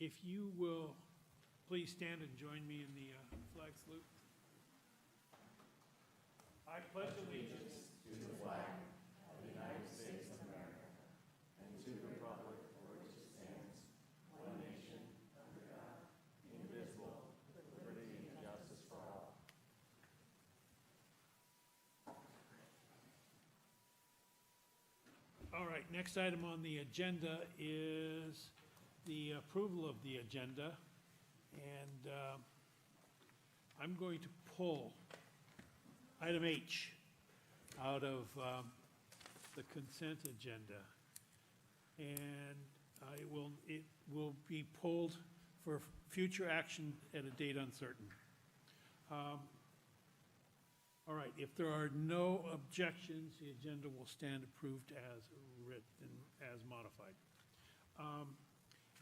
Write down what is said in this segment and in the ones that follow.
If you will, please stand and join me in the flag salute. I pledge allegiance All right, next item on the agenda is the approval of the agenda. And I'm going to pull item H out of the consent agenda. And it will be pulled for future action at a date uncertain. All right, if there are no objections, the agenda will stand approved as written, as modified.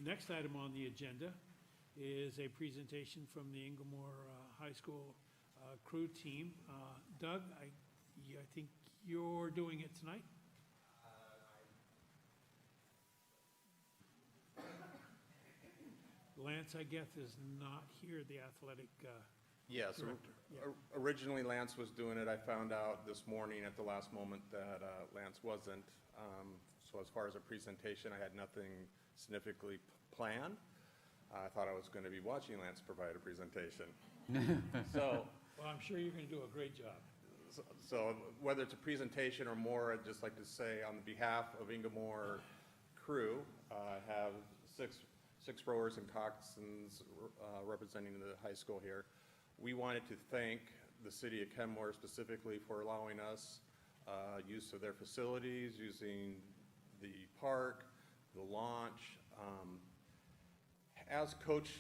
Next item on the agenda is a presentation from the Inglemoor High School crew team. Doug, I think you're doing it tonight? Lance, I guess, is not here, the athletic Yes, director. Yeah. originally Lance was doing it. I found out this morning at the last moment that Lance wasn't. So as far as a presentation, I had nothing significantly planned. I thought I was going to be watching Lance provide a presentation. So, Well, I'm sure you're going to do a great job. so whether it's a presentation or more, I'd just like to say on behalf of Inglemoor crew, I have six rowers and coxswains representing the high school here. We wanted to thank the city of Kenmore specifically for allowing us use of their facilities, using the park, the launch. As coach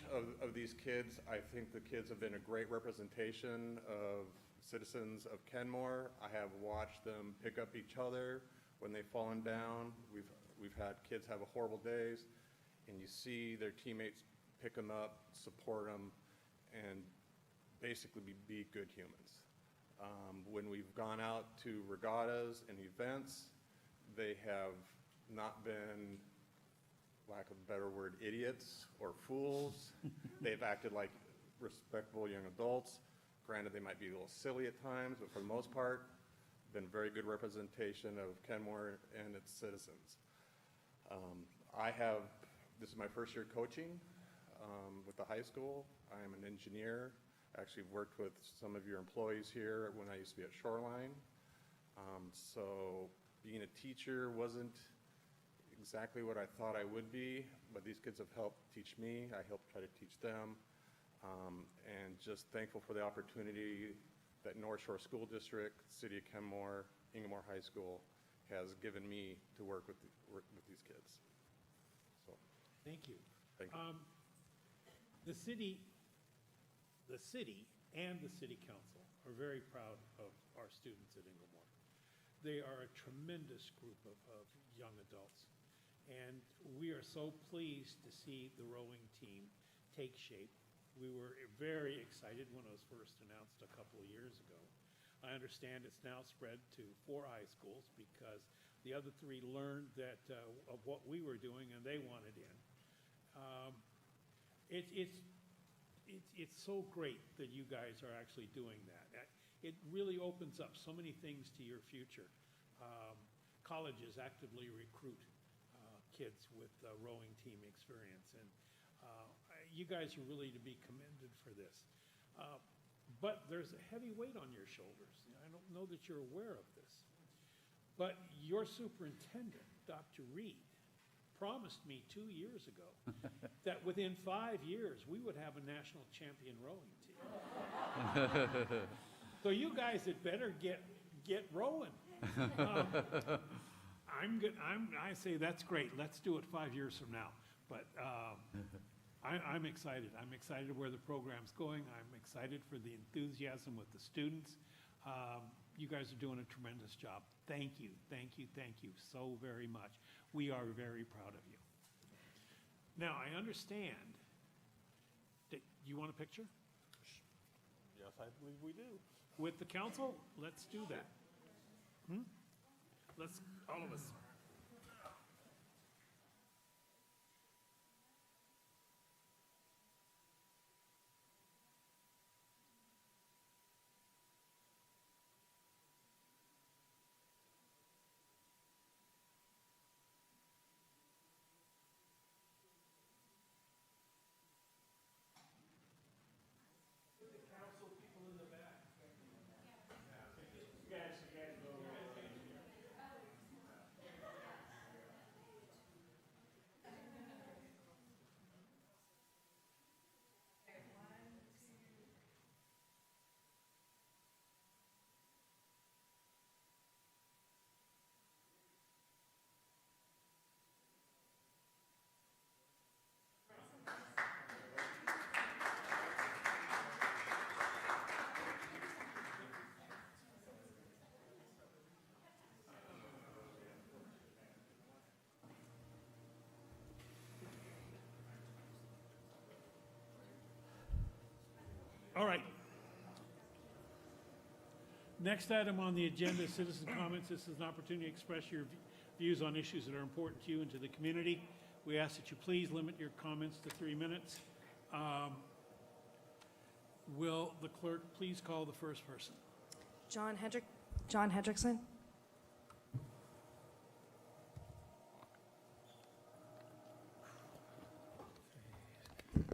of these kids, I think the kids have been a great representation of citizens of Kenmore. I have watched them pick up each other when they've fallen down. We've had kids have horrible days, and you see their teammates pick them up, support them, and basically be good humans. When we've gone out to regattas and events, they have not been, lack of a better word, idiots or fools. They've acted like respectable young adults. Granted, they might be a little silly at times, but for the most part, been a very good representation of Kenmore and its citizens. This is my first year coaching with the high school. I am an engineer. I actually worked with some of your employees here when I used to be at Shoreline. So being a teacher wasn't exactly what I thought I would be, but these kids have helped teach me. I helped try to teach them. And just thankful for the opportunity that North Shore School District, City of Kenmore, Inglemoor High School has given me to work with these kids. So, Thank you. thank you. The city and the city council are very proud of our students at Inglemoor. They are a tremendous group of young adults. And we are so pleased to see the rowing team take shape. We were very excited when it was first announced a couple of years ago. I understand it's now spread to 4 high schools because the other 3 learned that of what we were doing and they wanted in. It's so great that you guys are actually doing that. It really opens up so many things to your future. Colleges actively recruit kids with rowing team experience, and you guys are really to be commended for this. But there's a heavy weight on your shoulders. I don't know that you're aware of this, but your superintendent, Dr. Reed, promised me 2 years ago that within 5 years we would have a national champion rowing team. So you guys had better get rowing. I say that's great. Let's do it 5 years from now. But I'm excited. I'm excited where the program's going. I'm excited for the enthusiasm with the students. You guys are doing a tremendous job. Thank you, thank you, thank you so very much. We are very proud of you. Now, I understand that you want a picture? Yes, I believe we do. With the council? Let's do that. Let's, all of us. All right. Next item on the agenda is citizen comments. This is an opportunity to express your views on issues that are important to you and to the community. We ask that you please limit your comments to 3 minutes. Will the clerk please call the first person? John Hendrickson.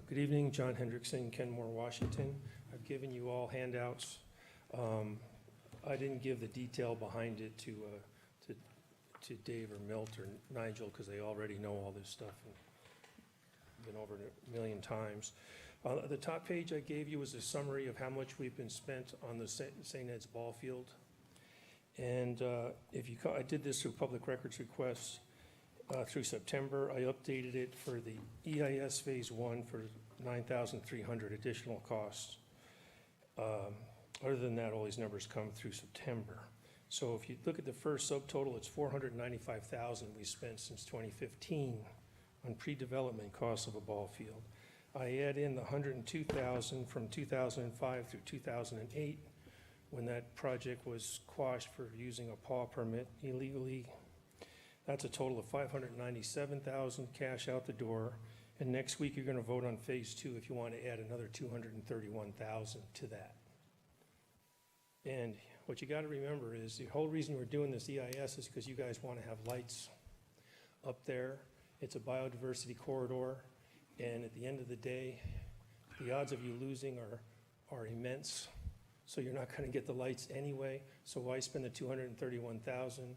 Good evening, John Hendrickson, Kenmore, Washington. I've given you all handouts. I didn't give the detail behind it to Dave or Milt or Nigel because they already know all this stuff and been over it a million times. The top page I gave you was a summary of how much we've been spent on the St. Ed's ball field. And I did this through public records requests through September. I updated it for the EIS Phase 1 for $9,300 additional costs. Other than that, all these numbers come through September. So if you look at the first subtotal, it's $495,000 we spent since 2015 on pre-development costs of a ball field. I add in the $102,000 from 2005 through 2008 when that project was quashed for using a PAW permit illegally. That's a total of $597,000 cash out the door. And next week, you're going to vote on Phase 2 if you want to add another $231,000 to that. And what you got to remember is the whole reason we're doing this EIS is because you guys want to have lights up there. It's a biodiversity corridor. And at the end of the day, the odds of you losing are immense. So you're not going to get the lights anyway. So why spend the $231,000,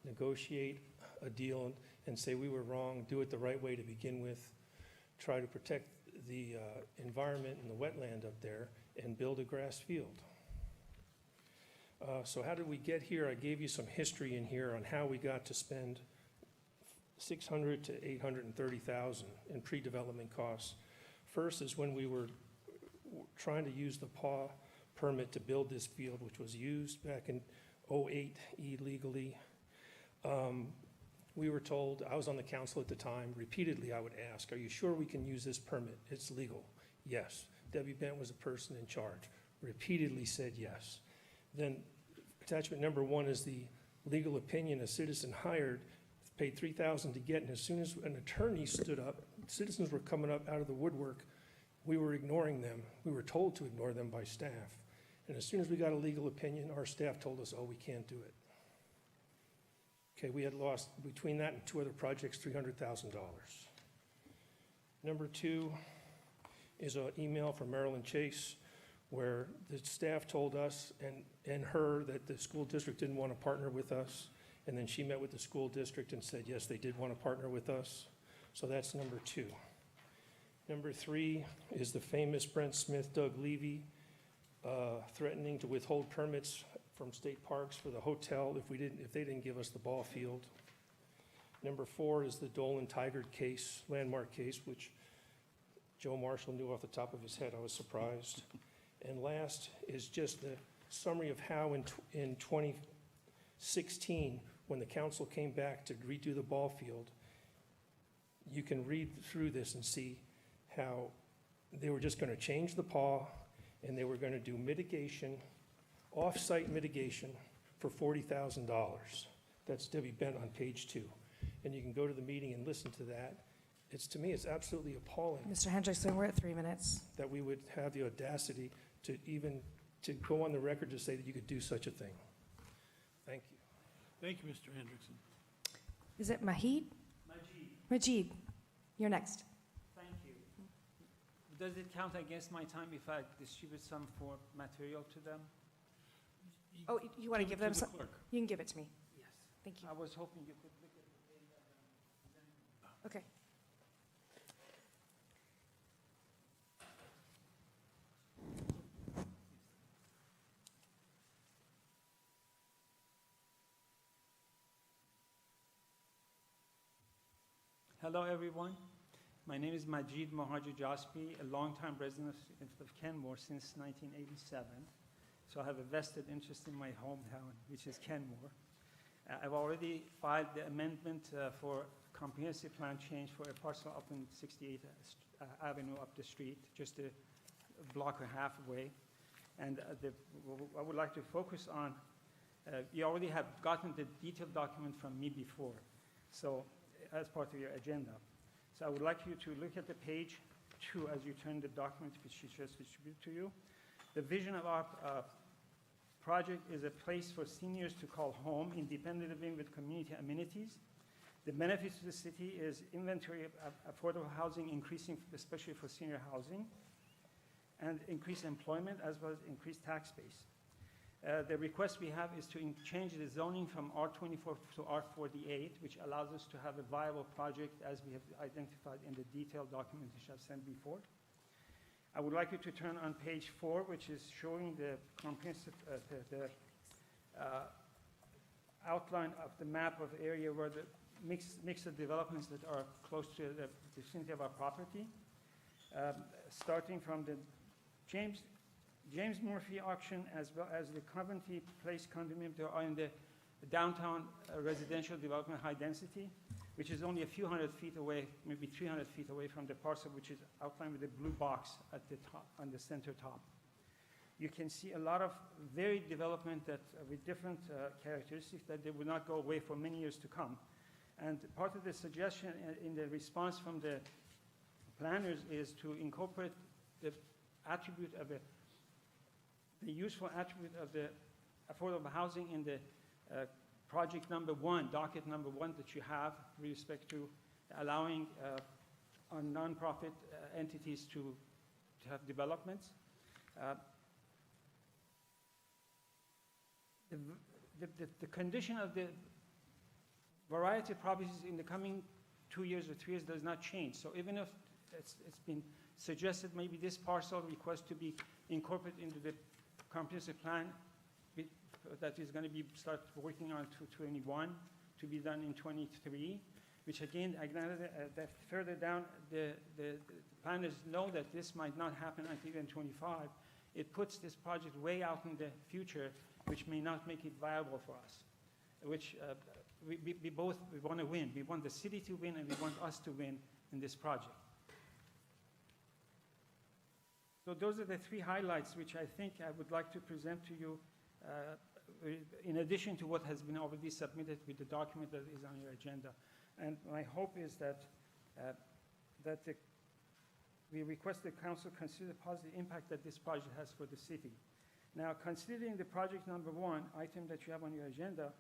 negotiate a deal and say we were wrong, do it the right way to begin with, try to protect the environment and the wetland up there, and build a grass field. So how did we get here? I gave you some history in here on how we got to spend $600,000 to $830,000 in pre-development costs. First is when we were trying to use the PAW permit to build this field, which was used back in 2008 illegally. We were told, I was on the council at the time, repeatedly I would ask, are you sure we can use this permit? It's legal. Yes. Debbie Bent was the person in charge. Repeatedly said yes. Then attachment number 1 is the legal opinion a citizen hired, paid $3,000 to get, and as soon as an attorney stood up, citizens were coming up out of the woodwork. We were ignoring them. We were told to ignore them by staff. And as soon as we got a legal opinion, our staff told us, oh, we can't do it. Okay, we had lost, between that and 2 other projects, $300,000. Number 2 is an email from Marilyn Chase where the staff told us and her that the school district didn't want to partner with us. And then she met with the school district and said, yes, they did want to partner with us. So that's number 2. Number 3 is the famous Brent Smith, Doug Levy, threatening to withhold permits from state parks for the hotel if they didn't give us the ball field. Number 4 is the Dolan Tigard case, landmark case, which Joe Marshall knew off the top of his head. I was surprised. And last is just the summary of how in 2016, when the council came back to redo the ball field, you can read through this and see how they were just going to change the PAW and they were going to do mitigation, off-site mitigation for $40,000. That's Debbie Bent on page 2. And you can go to the meeting and listen to that. To me, it's absolutely appalling Mr. Hendrickson, we're at 3 minutes. that we would have the audacity to go on the record to say that you could do such a thing. Thank you. Thank you, Mr. Hendrickson. Is it Majid? Majid, you're next. Thank you. Does it count against my time if I distribute some for material to them? Oh, you want to give it them the some? clerk. You can give it to me. Yes. Thank you. I was hoping you could look at the Okay. Hello, everyone. My name is Majid Mohaji Jaspi, a longtime resident of Kenmore since 1987. So I have a vested interest in my hometown, which is Kenmore. I've already filed the amendment for comprehensive plan change for a parcel up in 68th Avenue up the street, just a block and a half away. And I would like to focus on, you already have gotten the detailed document from me before, so as part of your agenda. So I would like you to look at the page 2 as you turn the document which she just distributed to you. The vision of our project is a place for seniors to call home, independent living with community amenities. The benefits to the city is inventory of affordable housing increasing, especially for senior housing, and increased employment as well as increased tax base. The request we have is to change the zoning from R24 to R48, which allows us to have a viable project as we have identified in the detailed document which I've sent before. I would like you to turn on page 4, which is showing the comprehensive outline of the map of the area where the mix of developments that are close to the vicinity of our property. Starting from the James Murphy auction as well as the Coventry Place condominium, they are in the downtown residential development high density, which is only a few hundred feet away, maybe 300 feet away from the parcel which is outlined with the blue box at the top, on the center top. You can see a lot of varied development that with different characteristics that they will not go away for many years to come. And part of the suggestion in the response from the planners is to incorporate the attribute of the useful attribute of the affordable housing in the project number 1, docket number 1 that you have with respect to allowing on nonprofit entities to have developments. The condition of the variety of properties in the coming 2 years or 3 years does not change. So even if it's been suggested maybe this parcel request to be incorporated into the comprehensive plan that is going to be start working on 2021 to be done in 23, which again, that further down, the planners know that this might not happen until even 25. It puts this project way out in the future, which may not make it viable for us, which we both want to win. We want the city to win and we want us to win in this project. So those are the 3 highlights which I think I would like to present to you in addition to what has been already submitted with the document that is on your agenda. And my hope is that, we request the council consider the positive impact that this project has for the city. Now, considering the project number 1, item that you have on your agenda,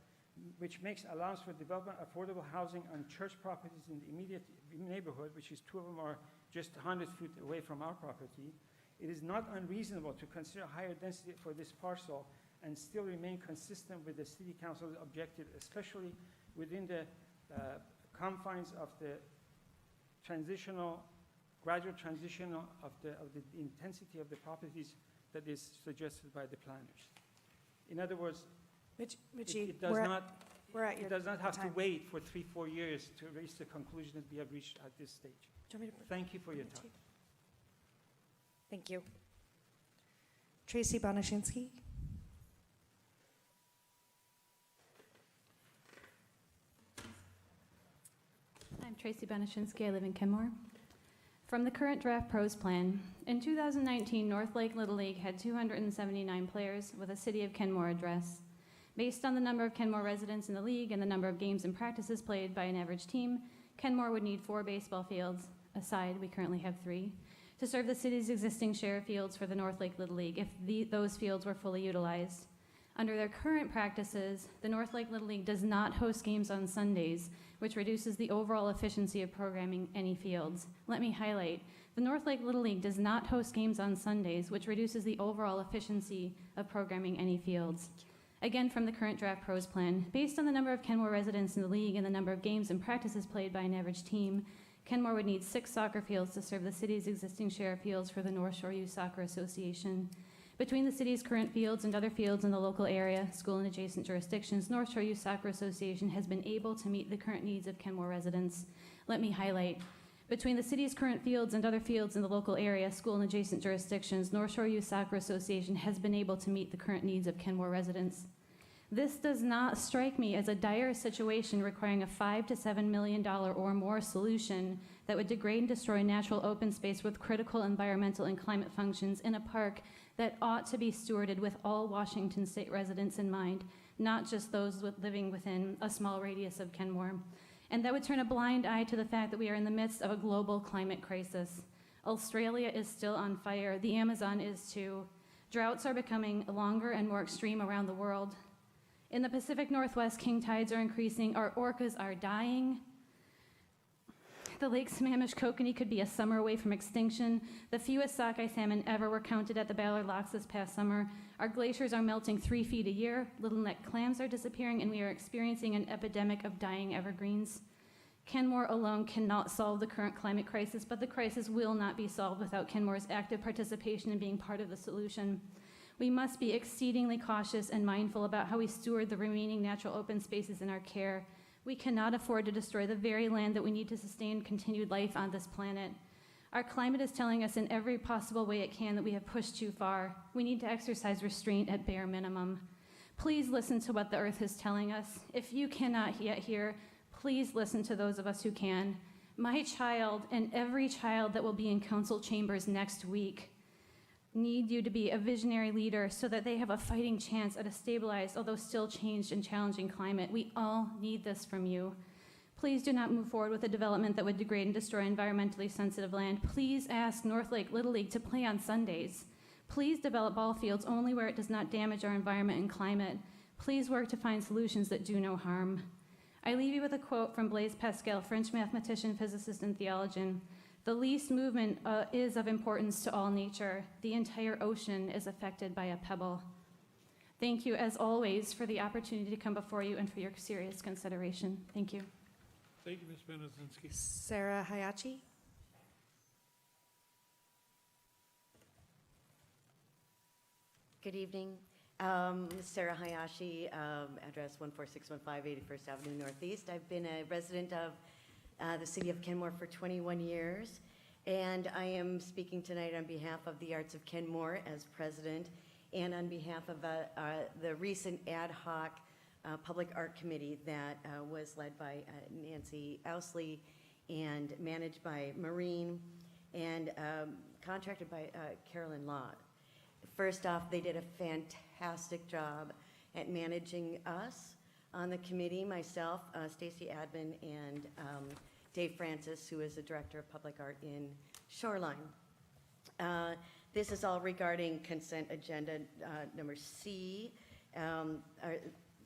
which makes allowance for development of affordable housing on church properties in the immediate neighborhood, which is 2 of them are just 100 feet away from our property, it is not unreasonable to consider higher density for this parcel and still remain consistent with the city council's objective, especially within the confines of the gradual transition of the intensity of the properties that is suggested by the planners. In other words, it does not have to wait for 3-4 years to reach the conclusion that we have reached at this stage. Thank you for your time. Thank you. Tracy Bonashinsky. I'm Tracy Bonashinsky. I live in Kenmore. From the current draft pros plan, in 2019, North Lake Little League had 279 players with a City of Kenmore address. Based on the number of Kenmore residents in the league and the number of games and practices played by an average team, Kenmore would need 4 baseball fields, aside we currently have 3, to serve the city's existing share of fields for the North Lake Little League if those fields were fully utilized. Under their current practices, the North Lake Little League does not host games on Sundays, which reduces the overall efficiency of programming any fields. Let me highlight, the North Lake Little League does not host games on Sundays, which reduces the overall efficiency of programming any fields. Again, from the current draft pros plan, based on the number of Kenmore residents in the league and the number of games and practices played by an average team, Kenmore would need 6 soccer fields to serve the city's existing share of fields for the North Shore Youth Soccer Association. Between the city's current fields and other fields in the local area, school and adjacent jurisdictions, North Shore Youth Soccer Association has been able to meet the current needs of Kenmore residents. Let me highlight, between the city's current fields and other fields in the local area, school and adjacent jurisdictions, North Shore Youth Soccer Association has been able to meet the current needs of Kenmore residents. This does not strike me as a dire situation requiring a $5 to $7 million or more solution that would degrade and destroy natural open space with critical environmental and climate functions in a park that ought to be stewarded with all Washington state residents in mind, not just those living within a small radius of Kenmore. And that would turn a blind eye to the fact that we are in the midst of a global climate crisis. Australia is still on fire. The Amazon is too. Droughts are becoming longer and more extreme around the world. In the Pacific Northwest, king tides are increasing. Our orcas are dying. The Lake Sammamish kokanee could be a summer away from extinction. The fewest sockeye salmon ever were counted at the Ballard Locks this past summer. Our glaciers are melting 3 feet a year. Little neck clams are disappearing, and we are experiencing an epidemic of dying evergreens. Kenmore alone cannot solve the current climate crisis, but the crisis will not be solved without Kenmore's active participation in being part of the solution. We must be exceedingly cautious and mindful about how we steward the remaining natural open spaces in our care. We cannot afford to destroy the very land that we need to sustain continued life on this planet. Our climate is telling us in every possible way it can that we have pushed too far. We need to exercise restraint at bare minimum. Please listen to what the earth is telling us. If you cannot yet hear, please listen to those of us who can. My child and every child that will be in council chambers next week need you to be a visionary leader so that they have a fighting chance at a stabilized, although still changed and challenging climate. We all need this from you. Please do not move forward with a development that would degrade and destroy environmentally sensitive land. Please ask North Lake Little League to play on Sundays. Please develop ball fields only where it does not damage our environment and climate. Please work to find solutions that do no harm. I leave you with a quote from Blaise Pascal, French mathematician, physicist, and theologian. The least movement is of importance to all nature. The entire ocean is affected by a pebble. Thank you, as always, for the opportunity to come before you and for your serious consideration. Thank you. Thank you, Ms. Benezinski. Sarah Hayachi. Good evening. Sarah Hayashi, address 14615 81st Avenue Northeast. I've been a resident of the city of Kenmore for 21 years, and I am speaking tonight on behalf of the Arts of Kenmore as president and on behalf of the recent Ad-Hoc Public Art Committee that was led by Nancy Ousley and managed by Maureen and contracted by Carolyn Lott. First off, they did a fantastic job at managing us on the committee, myself, Stacy Admin, and Dave Francis, who is the Director of Public Art in Shoreline. This is all regarding consent agenda number C,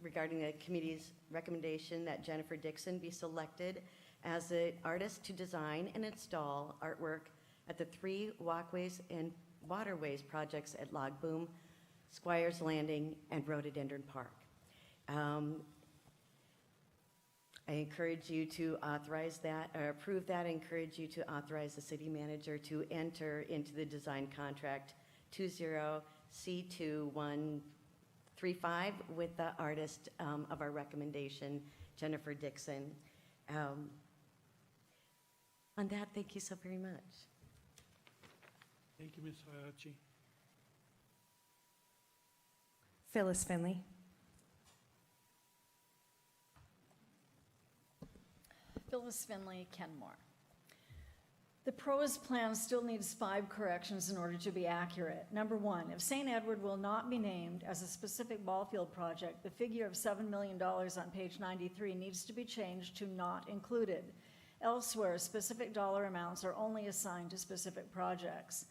regarding the committee's recommendation that Jennifer Dixon be selected as the artist to design and install artwork at the 3 Walkways and Waterways projects at Log Boom, Squires Landing, and Rhododendron Park. I encourage you to authorize that, or approve that. I encourage you to authorize the city manager to enter into the design contract 20C2135 with the artist of our recommendation, Jennifer Dixon. On that, thank you so very much. Thank you, Ms. Hayachi. Phyllis Finley. Phyllis Finley, Kenmore. The prose plan still needs 5 corrections in order to be accurate. Number 1, if St. Edward will not be named as a specific ball field project, the figure of $7 million on page 93 needs to be changed to not included. Elsewhere, specific dollar amounts are only assigned to specific projects.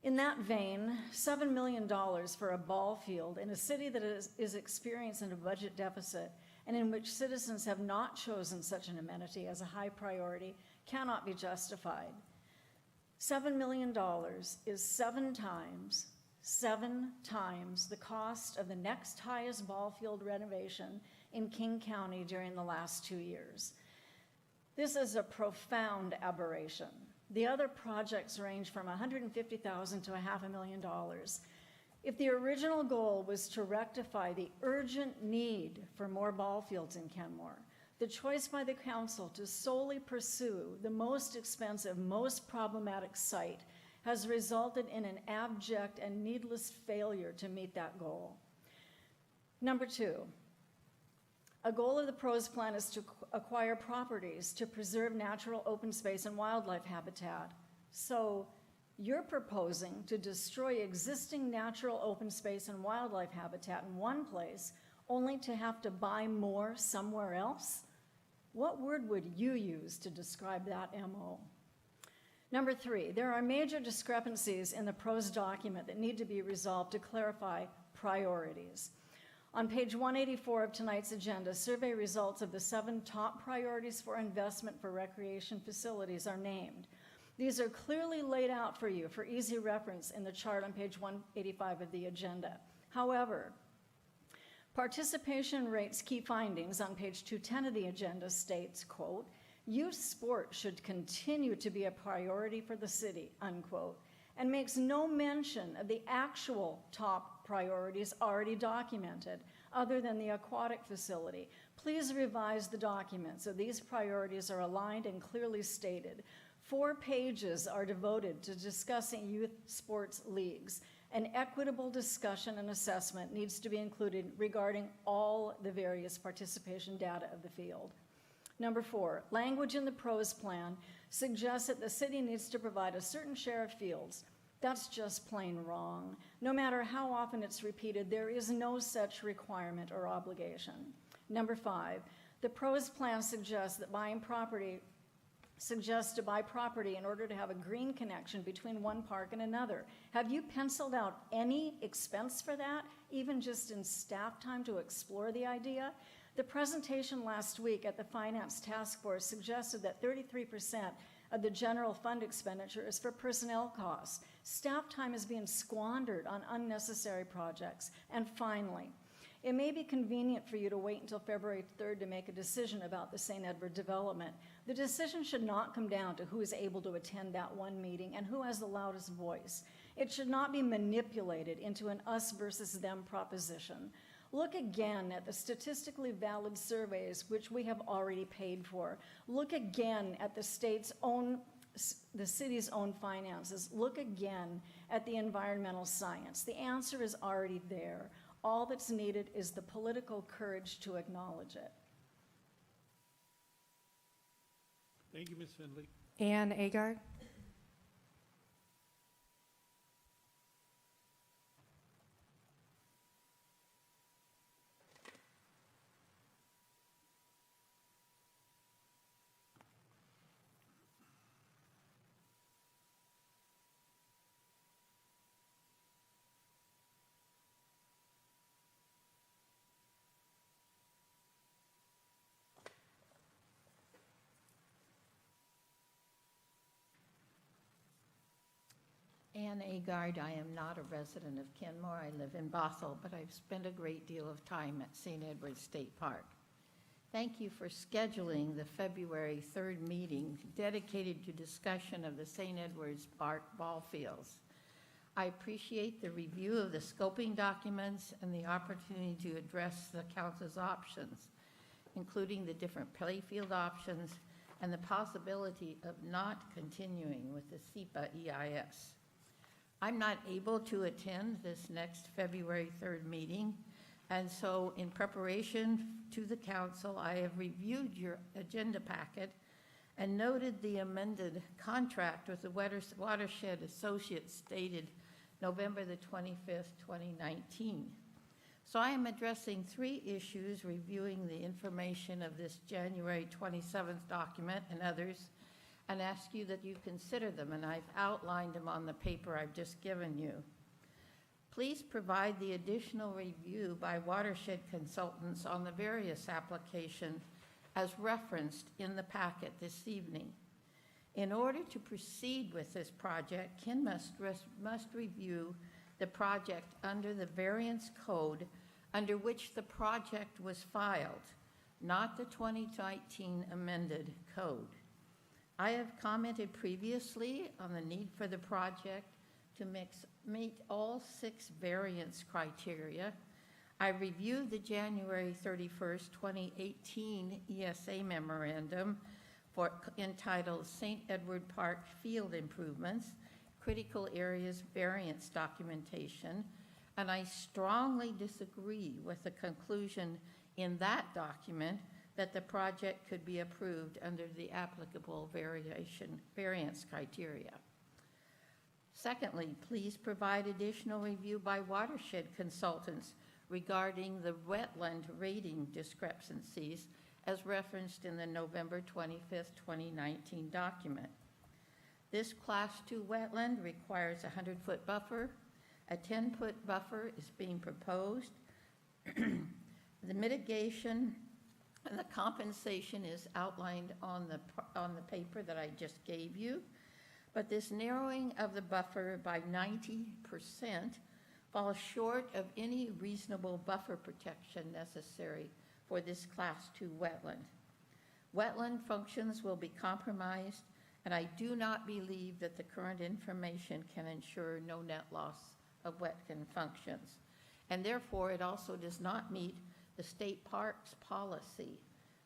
In that vein, $7 million for a ball field in a city that is experiencing a budget deficit and in which citizens have not chosen such an amenity as a high priority cannot be justified. $7 million is 7 times the cost of the next highest ball field renovation in King County during the last 2 years. This is a profound aberration. The other projects range from $150,000 to $500,000. If the original goal was to rectify the urgent need for more ball fields in Kenmore, the choice by the council to solely pursue the most expensive, most problematic site has resulted in an abject and needless failure to meet that goal. Number 2, a goal of the PROS plan is to acquire properties to preserve natural open space and wildlife habitat. So you're proposing to destroy existing natural open space and wildlife habitat in one place, only to have to buy more somewhere else? What word would you use to describe that MO? Number 3, there are major discrepancies in the PROS document that need to be resolved to clarify priorities. On page 184 of tonight's agenda, survey results of the 7 top priorities for investment for recreation facilities are named. These are clearly laid out for you for easy reference in the chart on page 185 of the agenda. However, participation rates key findings on page 210 of the agenda states, quote, youth sport should continue to be a priority for the city, unquote, and makes no mention of the actual top priorities already documented, other than the aquatic facility. Please revise the document so these priorities are aligned and clearly stated. 4 pages are devoted to discussing youth sports leagues. An equitable discussion and assessment needs to be included regarding all the various participation data of the field. Number 4, language in the PROS plan suggests that the city needs to provide a certain share of fields. That's just plain wrong. No matter how often it's repeated, there is no such requirement or obligation. Number 5, the PROS plan suggests to buy property in order to have a green connection between one park and another. Have you penciled out any expense for that, even just in staff time to explore the idea? The presentation last week at the Finance Task Force suggested that 33% of the general fund expenditure is for personnel costs. Staff time is being squandered on unnecessary projects. And finally, it may be convenient for you to wait until February 3rd to make a decision about the St. Edward development. The decision should not come down to who is able to attend that one meeting and who has the loudest voice. It should not be manipulated into an us versus them proposition. Look again at the statistically valid surveys, which we have already paid for. Look again at the city's own finances. Look again at the environmental science. The answer is already there. All that's needed is the political courage to acknowledge it. Thank you, Ms. Findley. Ann Agard. Ann Agard. I am not a resident of Kenmore. I live in Bothell, but I've spent a great deal of time at St. Edward State Park. Thank you for scheduling the February 3rd meeting dedicated to discussion of the St. Edward's Park ball fields. I appreciate the review of the scoping documents and the opportunity to address the council's options, including the different playfield options and the possibility of not continuing with the SEPA EIS. I'm not able to attend this next February 3rd meeting, and so in preparation to the council, I have reviewed your agenda packet and noted the amended contract with the Watershed Associates dated November the 25th, 2019. So I am addressing 3 issues, reviewing the information of this January 27th document and others, and ask you that you consider them, and I've outlined them on the paper I've just given you. Please provide the additional review by watershed consultants on the various applications as referenced in the packet this evening. In order to proceed with this project, Ken must review the project under the variance code under which the project was filed, not the 2019 amended code. I have commented previously on the need for the project to meet all 6 variance criteria. I reviewed the January 31st, 2018 ESA memorandum entitled St. Edward Park Field Improvements, Critical Areas Variance Documentation, and I strongly disagree with the conclusion in that document that the project could be approved under the applicable variance criteria. Secondly, please provide additional review by watershed consultants regarding the wetland rating discrepancies as referenced in the November 25th, 2019 document. This Class 2 wetland requires a 100-foot buffer. A 10-foot buffer is being proposed. The mitigation and the compensation is outlined on the paper that I just gave you. But this narrowing of the buffer by 90% falls short of any reasonable buffer protection necessary for this Class 2 wetland. Wetland functions will be compromised, and I do not believe that the current information can ensure no net loss of wetland functions. And therefore, it also does not meet the state parks policy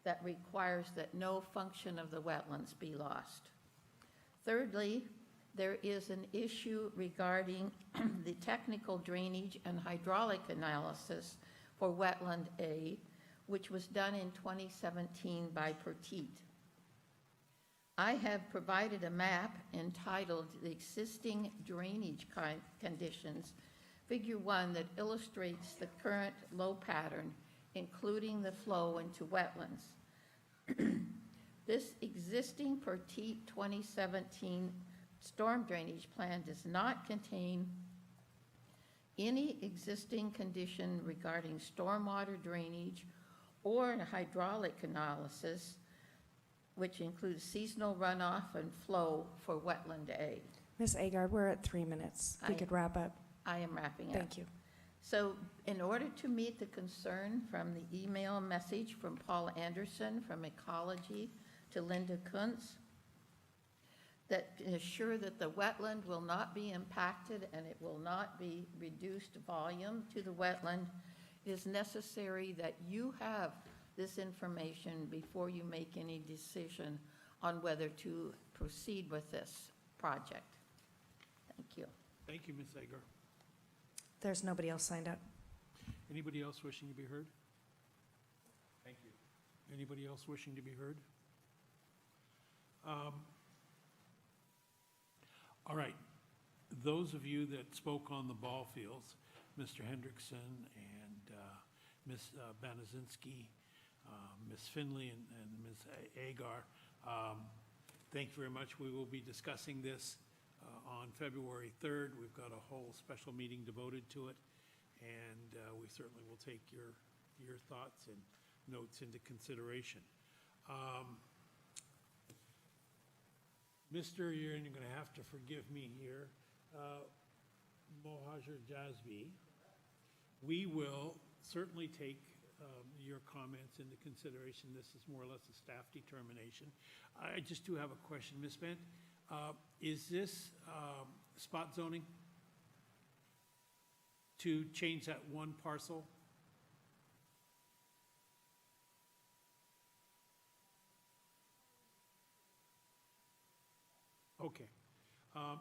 that requires that no function of the wetlands be lost. Thirdly, there is an issue regarding the technical drainage and hydraulic analysis for Wetland A, which was done in 2017 by Pertite. I have provided a map entitled The Existing Drainage Conditions, Figure 1, that illustrates the current low pattern, including the flow into wetlands. This existing Pertite 2017 storm drainage plan does not contain any existing condition regarding stormwater drainage or a hydraulic analysis, which includes seasonal runoff and flow for Wetland A. Ms. Agar, we're at 3 minutes. We could wrap up. I am wrapping up. Thank you. So in order to meet the concern from the email message from Paul Anderson from Ecology to Linda Kuntz, that ensure that the wetland will not be impacted and it will not be reduced volume to the wetland, it is necessary that you have this information before you make any decision on whether to proceed with this project. Thank you. Thank you, Ms. Agar. There's nobody else signed up. Anybody else wishing to be heard? Thank you. Anybody else wishing to be heard? All right. Those of you that spoke on the ball fields, Mr. Hendrickson and Ms. Banazinski, Ms. Finley and Ms. Agar, thank you very much. We will be discussing this on February 3rd. We've got a whole special meeting devoted to it, and we certainly will take your thoughts and notes into consideration. Mr., you're going to have to forgive me here, Mohajer Jazbi, we will certainly take your comments into consideration. This is more or less a staff determination. I just do have a question, Ms. Bent. Is this spot zoning to change that one parcel? Okay.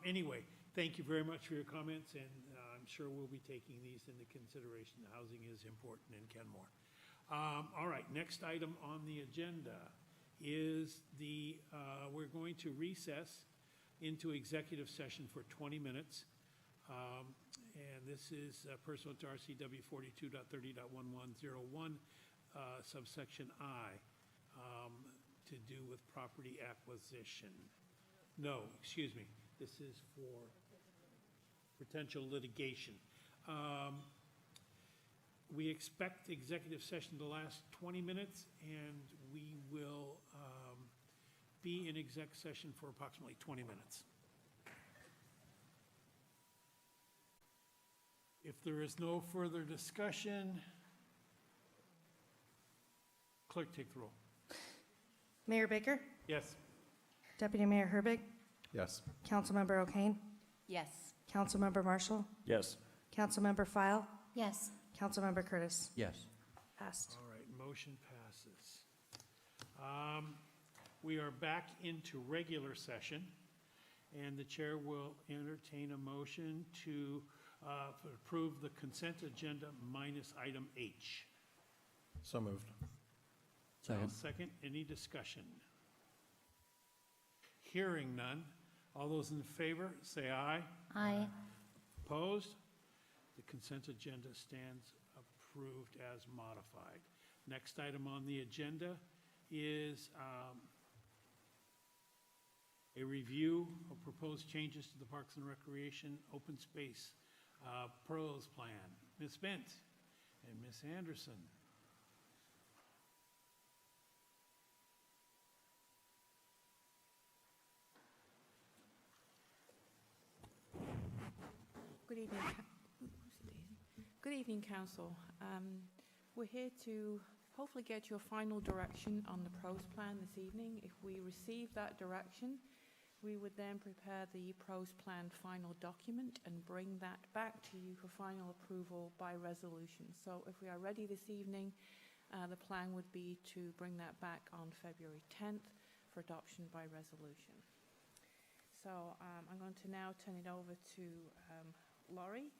Anyway, thank you very much for your comments, and I'm sure we'll be taking these into consideration. Housing is important in Kenmore. All right, next item on the agenda is we're going to recess into executive session for 20 minutes. And this is pursuant to RCW 42.30.1101, subsection I, to do with property acquisition. No, excuse me, this is for potential litigation. We expect the executive session to last 20 minutes, and we will be in exec session for approximately 20 minutes. If there is no further discussion, clerk, take the roll. Mayor Baker? Yes. Deputy Mayor Herbig? Yes. Councilmember O'Kane? Yes. Councilmember Marshall? Yes. Councilmember File? Yes. Councilmember Curtis? Yes. Passed. All right, motion passes. We are back into regular session, and the chair will entertain a motion to to approve the consent agenda minus item H. So moved. I'll second. Any discussion? Hearing none. All those in favor, say aye. Aye. Opposed? The consent agenda stands approved as modified. Next item on the agenda is a review of proposed changes to the Parks and Recreation Open Space Pros Plan. Ms. Bent and Ms. Anderson. Good evening. Good evening, Council. We're here to hopefully get your final direction on the pros plan this evening. If we receive that direction, we would then prepare the pros plan final document and bring that back to you for final approval by resolution. So if we are ready this evening, the plan would be to bring that back on February 10th for adoption by resolution. So I'm going to now turn it over to Laurie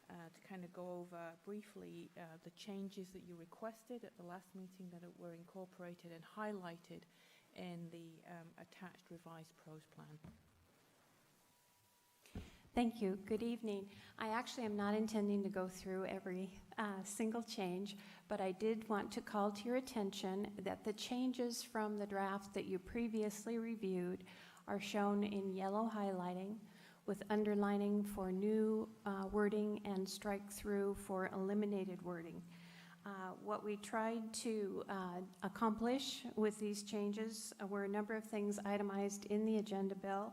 to kind of go over briefly the changes that you requested at the last meeting that were incorporated and highlighted in the attached revised pros plan. Thank you. Good evening. I actually am not intending to go through every single change, but I did want to call to your attention that the changes from the draft that you previously reviewed are shown in yellow highlighting, with underlining for new wording and strike through for eliminated wording. What we tried to accomplish with these changes were a number of things itemized in the agenda bill.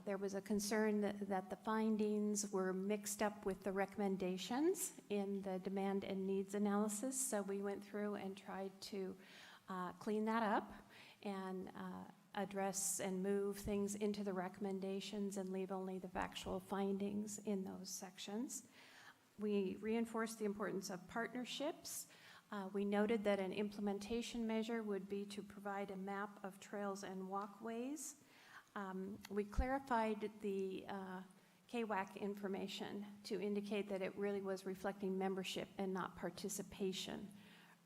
There was a concern that the findings were mixed up with the recommendations in the demand and needs analysis, so we went through and tried to clean that up and address and move things into the recommendations and leave only the factual findings in those sections. We reinforced the importance of partnerships. We noted that an implementation measure would be to provide a map of trails and walkways. We clarified the KWAC information to indicate that it really was reflecting membership and not participation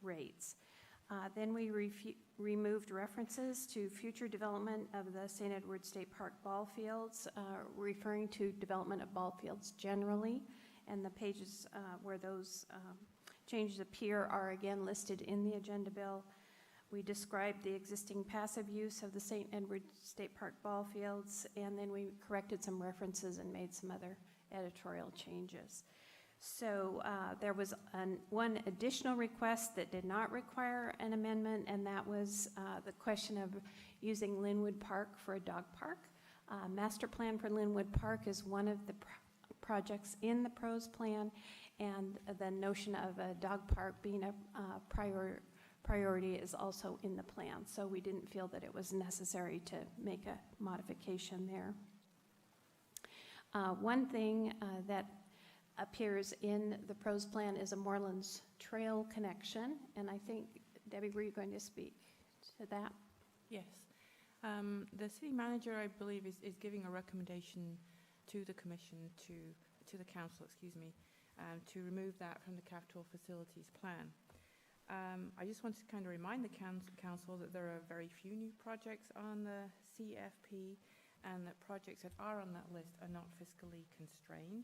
rates. Then we removed references to future development of the St. Edward State Park ball fields, referring to development of ball fields generally, and the pages where those changes appear are again listed in the agenda bill. We described the existing passive use of the St. Edward State Park ball fields, and then we corrected some references and made some other editorial changes. So there was one additional request that did not require an amendment, and that was the question of using Linwood Park for a dog park. Master plan for Linwood Park is one of the projects in the pros plan, and the notion of a dog park being a priority is also in the plan. So we didn't feel that it was necessary to make a modification there. One thing that appears in the pros plan is a Moorlands Trail connection, and I think, Debbie, were you going to speak to that? Yes. The city manager, I believe, is giving a recommendation to the commission, to the council, to remove that from the capital facilities plan. I just want to kind of remind the council that there are very few new projects on the CFP, and that projects that are on that list are not fiscally constrained.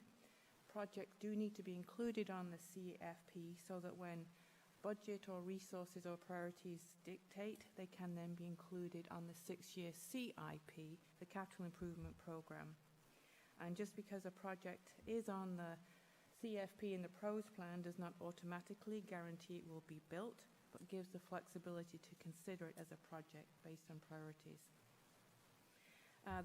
Projects do need to be included on the CFP so that when budget or resources or priorities dictate, they can then be included on the 6-year CIP, the Capital Improvement Programme. And just because a project is on the CFP in the pros plan does not automatically guarantee it will be built, but gives the flexibility to consider it as a project based on priorities.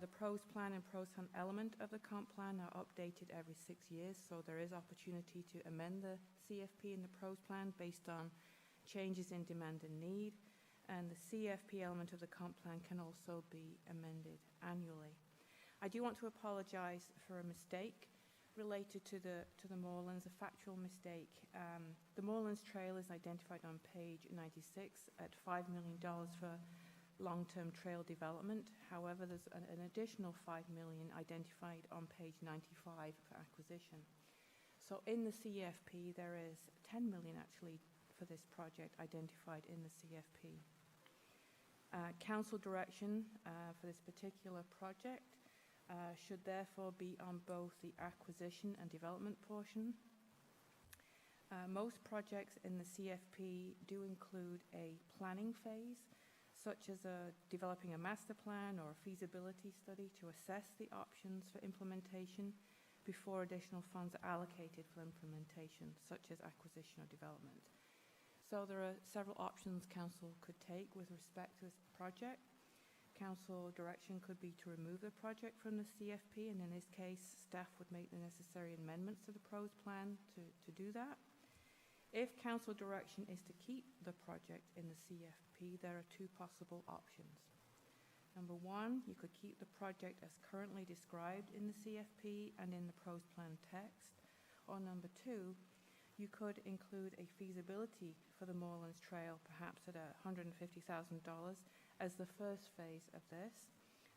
The pros plan and pros plan element of the comp plan are updated every 6 years, so there is opportunity to amend the CFP in the pros plan based on changes in demand and need, and the CFP element of the comp plan can also be amended annually. I do want to apologize for a mistake related to the Moorlands, a factual mistake. The Moorlands Trail is identified on page 96 at $5 million for long-term trail development. However, there's an additional 5 million identified on page 95 for acquisition. So in the CFP, there is 10 million actually for this project identified in the CFP. Council direction for this particular project should therefore be on both the acquisition and development portion. Most projects in the CFP do include a planning phase, such as developing a master plan or a feasibility study to assess the options for implementation before additional funds are allocated for implementation, such as acquisition or development. So there are several options Council could take with respect to this project. Council direction could be to remove the project from the CFP, and in this case, staff would make the necessary amendments to the pros plan to do that. If Council direction is to keep the project in the CFP, there are two possible options. Number one, you could keep the project as currently described in the CFP and in the pros plan text. Or number two, you could include a feasibility for the Moorlands Trail, perhaps at $150,000, as the first phase of this,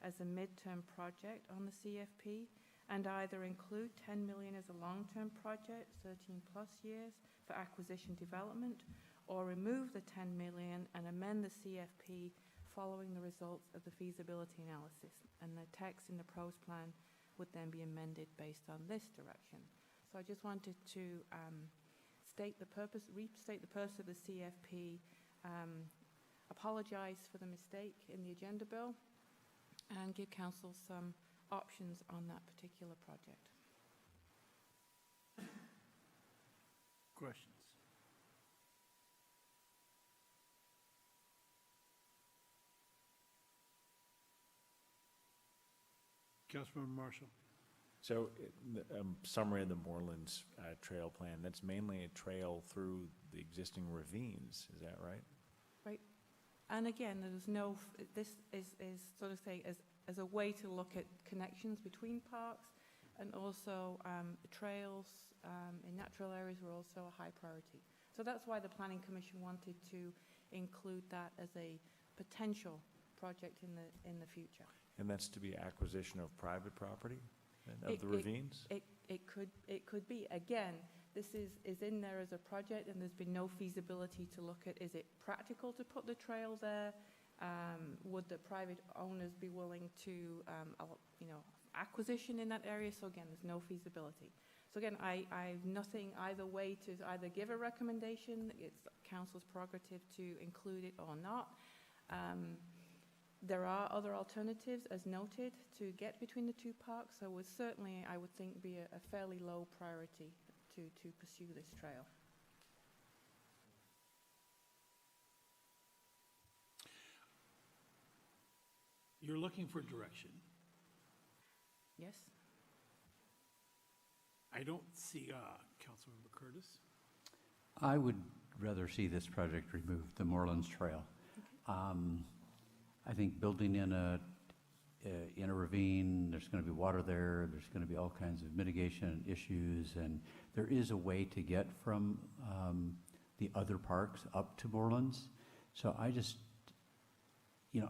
as a midterm project on the CFP, and either include 10 million as a long-term project, 13 plus years, for acquisition development, or remove the 10 million and amend the CFP following the results of the feasibility analysis. And the text in the pros plan would then be amended based on this direction. So I just wanted to restate the purpose of the CFP, apologize for the mistake in the agenda bill, and give Council some options on that particular project. Questions? Councilmember Marshall. So, summary of the Moorlands Trail plan, that's mainly a trail through the existing ravines, is that right? Right. And again, there's no, this is sort of say as a way to look at connections between parks, and also trails in natural areas were also a high priority. So that's why the Planning Commission wanted to include that as a potential project in the future. And that's to be acquisition of private property of the ravines? It could be. Again, this is in there as a project, and there's been no feasibility to look at, is it practical to put the trail there? Would the private owners be willing to, acquisition in that area? So again, there's no feasibility. So again, I've nothing either way to either give a recommendation. It's Council's prerogative to include it or not. There are other alternatives, as noted, to get between the two parks. So would certainly, I would think, be a fairly low priority to pursue this trail. You're looking for direction. Yes? I don't see, Councilmember Curtis. I would rather see this project removed, the Moorlands Trail. Okay. I think building in a ravine, there's going to be water there, there's going to be all kinds of mitigation issues, and there is a way to get from the other parks up to Moorlands. So I just,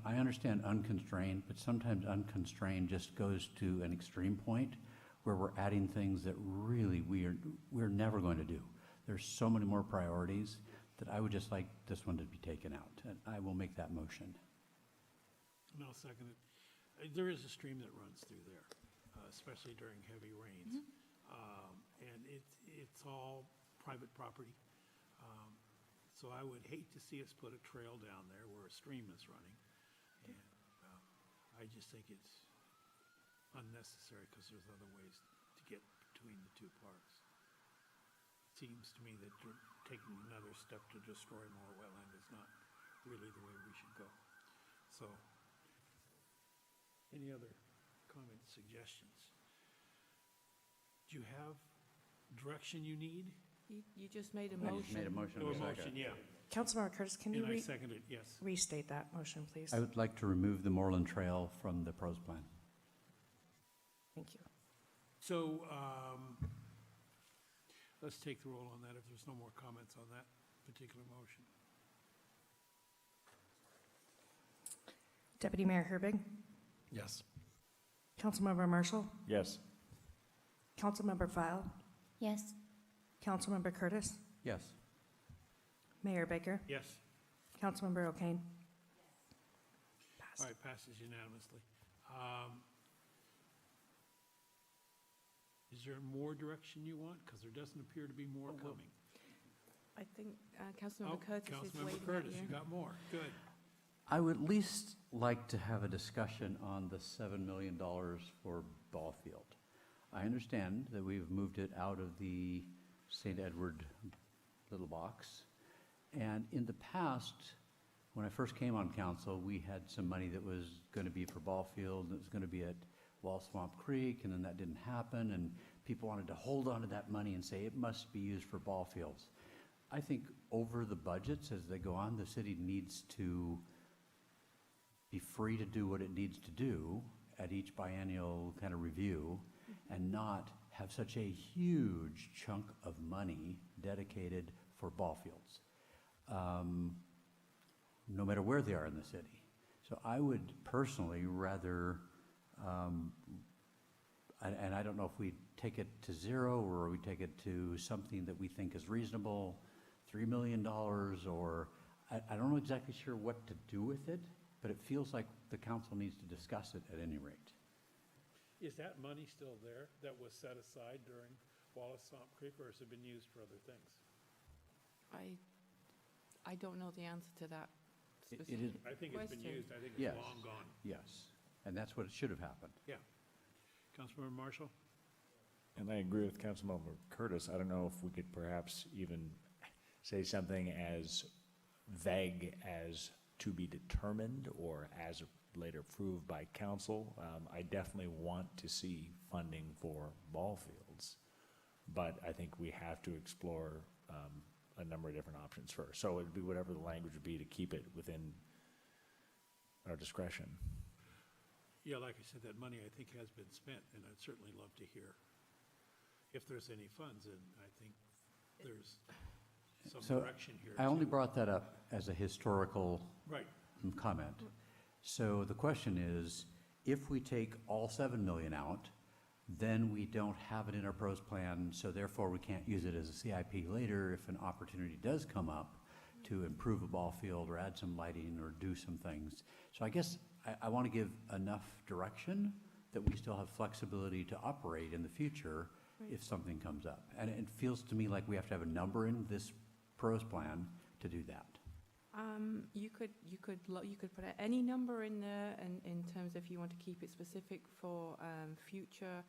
I understand unconstrained, but sometimes unconstrained just goes to an extreme point where we're adding things that really we're never going to do. There's so many more priorities that I would just like this one to be taken out, and I will make that motion. And I'll second it. There is a stream that runs through there, especially during heavy rains. And it's all private property. So I would hate to see us put a trail down there where a stream is running. And I just think it's unnecessary because there's other ways to get between the two parks. It seems to me that taking another step to destroy more wetland is not really the way we should go. So, any other comments, suggestions? Do you have direction you need? You just made a I motion. just made a motion. No, in a second. motion, yeah. Councilmember Curtis, can you And I second it, yes. restate that motion, please? I would like to remove the Moorland Trail from the pros plan. Thank you. So, let's take the roll on that if there's no more comments on that particular motion. Deputy Mayor Herbig, Yes. Councilmember Marshall, Yes. Councilmember File, Yes. Councilmember Curtis, Yes. Mayor Baker, Yes. Councilmember O'Kane. All right, passes unanimously. Is there more direction you want? Because there doesn't appear to be more coming. I think Councilmember Curtis is Councilmember waiting Curtis, at you you. got more. Good. I would at least like to have a discussion on the $7 million for ball field. I understand that we've moved it out of the St. Edward little box. And in the past, when I first came on council, we had some money that was going to be for ball field, and it was going to be at Wall Swamp Creek, and then that didn't happen, and people wanted to hold on to that money and say it must be used for ball fields. I think over the budgets as they go on, the city needs to be free to do what it needs to do at each biennial kind of review and not have such a huge chunk of money dedicated for ball fields, no matter where they are in the city. So I would personally rather, and I don't know if we take it to zero or we take it to something that we think is reasonable, $3 million, or I don't know exactly sure what to do with it, but it feels like the council needs to discuss it at any rate. Is that money still there that was set aside during Wallace Swamp Creek, or has it been used for other things? I don't know the answer to that It specific is, I think it's been question. used. I think Yes. it's long gone. yes, and that's what it should have happened. Yeah. Councilmember Marshall? And I agree with Councilmember Curtis. I don't know if we could perhaps even say something as vague as to be determined or as later approved by council. I definitely want to see funding for ball fields, but I think we have to explore a number of different options first. So it'd be whatever the language would be to keep it within our discretion. Yeah, like I said, that money I think has been spent, and I'd certainly love to hear if there's any funds, and I think there's some So direction here. I only too. brought that up as a historical Right. comment. So the question is, if we take all 7 million out, then we don't have it in our pros plan, so therefore we can't use it as a CIP later if an opportunity does come up to improve a ball field or add some lighting or do some things. So I guess I want to give enough direction that we still have flexibility to operate in the future if something comes up. And it feels to me like we have to have a number in this pros plan to do that. You could put any number in there, and in terms of if you want to keep it specific for future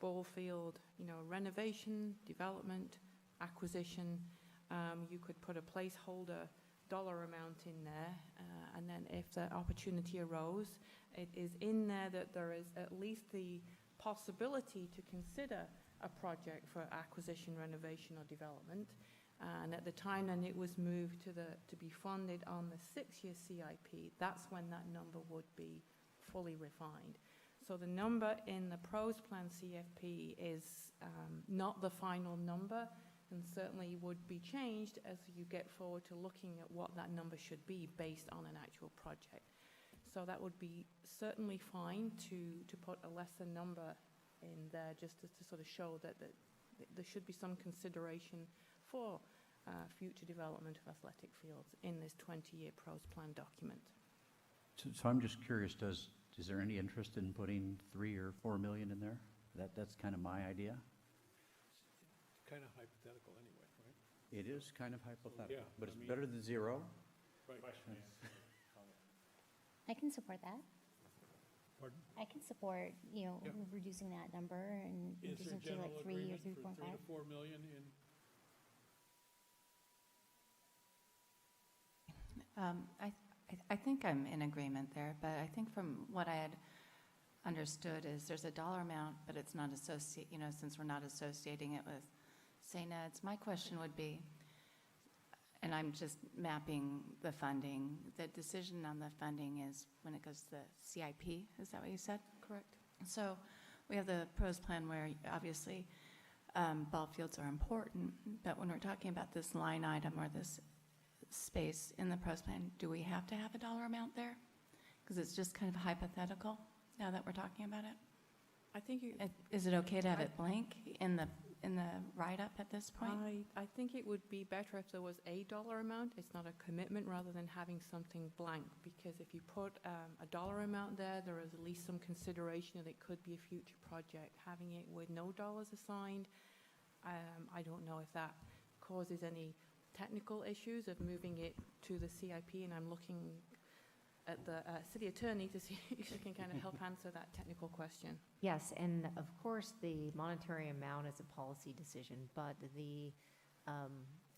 ball field, renovation, development, acquisition. You could put a placeholder dollar amount in there, and then if the opportunity arose, it is in there that there is at least the possibility to consider a project for acquisition, renovation, or development. And at the time then it was moved to be funded on the 6-year CIP, that's when that number would be fully refined. So the number in the pros plan CFP is not the final number, and certainly would be changed as you get forward to looking at what that number should be based on an actual project. So that would be certainly fine to put a lesser number in there, just to sort of show that there should be some consideration for future development of athletic fields in this 20-year pros plan document. So I'm just curious, is there any interest in putting 3 or 4 million in there? That's kind of my idea. It's kind of hypothetical anyway, right? It is kind of hypothetical, Yeah, but I it's mean- better than zero. Right. I can support that. Pardon? I can support, Yeah. reducing that number and Is there reducing to general like 3 or agreement 3.5. for 3 to 4 million in? I think I'm in agreement there, but I think from what I had understood is there's a dollar amount, but it's not since we're not associating it with St. Ed's. My question would be, and I'm just mapping the funding, the decision on the funding is when it goes to the CIP, is that what you said? Correct. So we have the pros plan where obviously ball fields are important, but when we're talking about this line item or this space in the pros plan, do we have to have a dollar amount there? Because it's just kind of hypothetical now that we're talking about it. I think you, Is it okay to have it blank in the write-up at this point? I think it would be better if there was a dollar amount. It's not a commitment rather than having something blank. Because if you put a dollar amount there, there is at least some consideration that it could be a future project. Having it with no dollars assigned, I don't know if that causes any technical issues of moving it to the CIP, and I'm looking at the city attorney to see if she can kind of help answer that technical question. Yes, and of course, the monetary amount is a policy decision, but the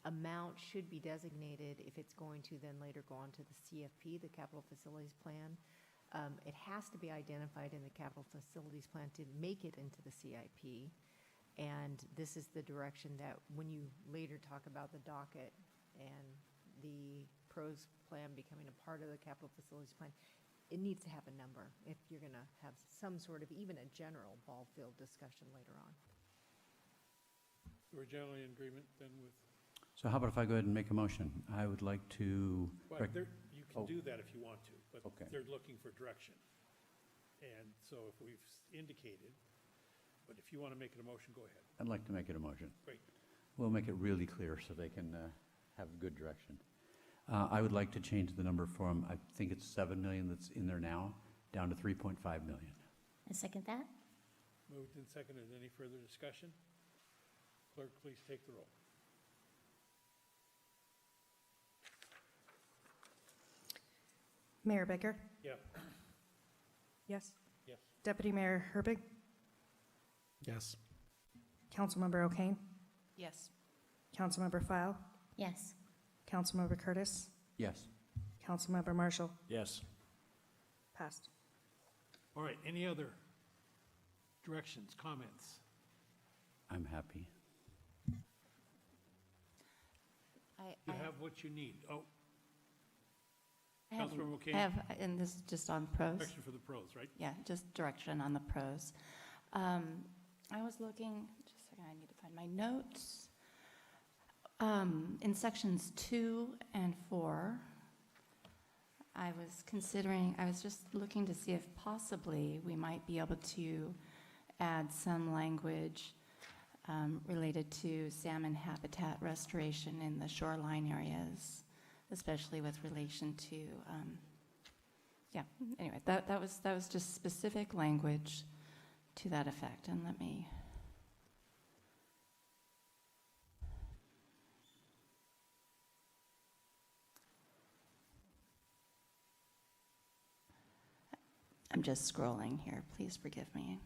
amount should be designated if it's going to then later go on to the CFP, the Capital Facilities Plan. It has to be identified in the Capital Facilities Plan to make it into the CIP. And this is the direction that when you later talk about the docket and the PROS plan becoming a part of the Capital Facilities Plan, it needs to have a number if you're going to have some sort of even a general ball field discussion later on. We're generally in agreement then with, So how about if I go ahead and make a motion? I would like to, well, you can do that if you want to, but Okay. they're looking for direction. And so if we've indicated, but if you want to make it a motion, go ahead. I'd like to make it a motion. Great. We'll make it really clear so they can have good direction. I would like to change the number from, I think it's 7 million that's in there now, down to 3.5 million. I second that. Moved and seconded. Any further discussion? Clerk, please take the roll. Mayor Baker? Yeah. Yes. Yes. Deputy Mayor Herbig? Yes. Councilmember O'Kane? Yes. Councilmember File? Yes. Councilmember Curtis? Yes. Councilmember Marshall? Yes. Passed. All right, any other directions, comments? I'm happy. You have what you need. Oh, I have, Councilmember O'Kane? I have, and this is just on pros. Direction for the pros, right? Yeah, just direction on the pros. I was looking, just a second, I need to find my notes. In sections 2 and 4, I was just looking to see if possibly we might be able to add some language related to salmon habitat restoration in the shoreline areas, especially with relation to, anyway, that was just specific language to that effect, and let me. I'm just scrolling here, please forgive me.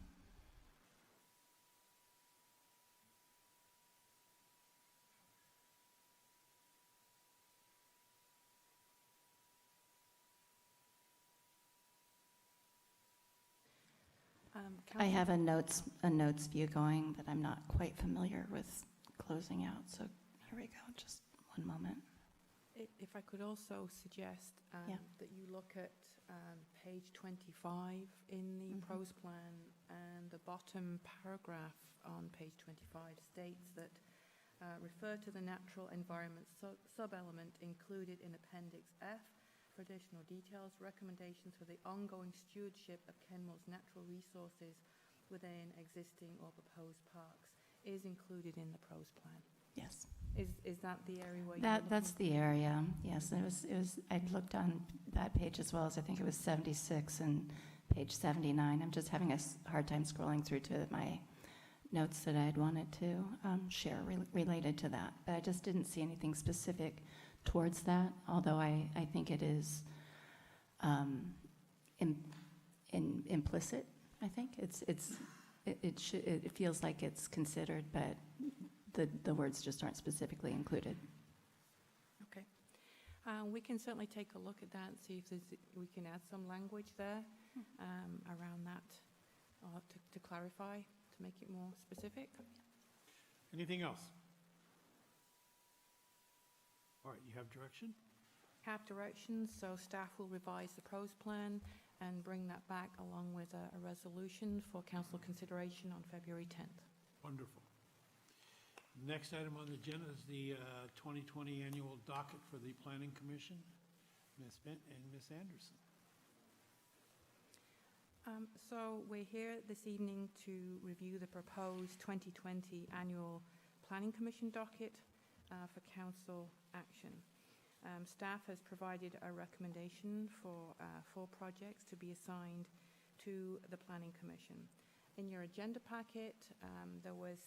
I have a notes view going, but I'm not quite familiar with closing out, so here we go, just one moment. If I could also suggest that you look at page 25 in the PROS plan, and the bottom paragraph on page 25 states that refer to the natural environment sub-element included in Appendix F for additional details, recommendations for the ongoing stewardship of Kenmore's natural resources within existing or proposed parks is included in the PROS plan. Yes. Is that the area where That's the area, yes. It was, I looked on that page as well as I think it was 76 and page 79. I'm just having a hard time scrolling through to my notes that I had wanted to share related to that. But I just didn't see anything specific towards that, although I think it is implicit, I think. It feels like it's considered, but the words just aren't specifically included. Okay. We can certainly take a look at that and see if we can add some language there around that to clarify, to make it more specific. Anything else? All right, you have direction? Have directions, so staff will revise the PROS plan and bring that back along with a resolution for council consideration on February 10th. Wonderful. Next item on the agenda is the 2020 annual docket for the Planning Commission. Ms. Bent and Ms. Anderson. So we're here this evening to review the proposed 2020 annual Planning Commission docket for council action. Staff has provided a recommendation for 4 projects to be assigned to the Planning Commission. In your agenda packet, there was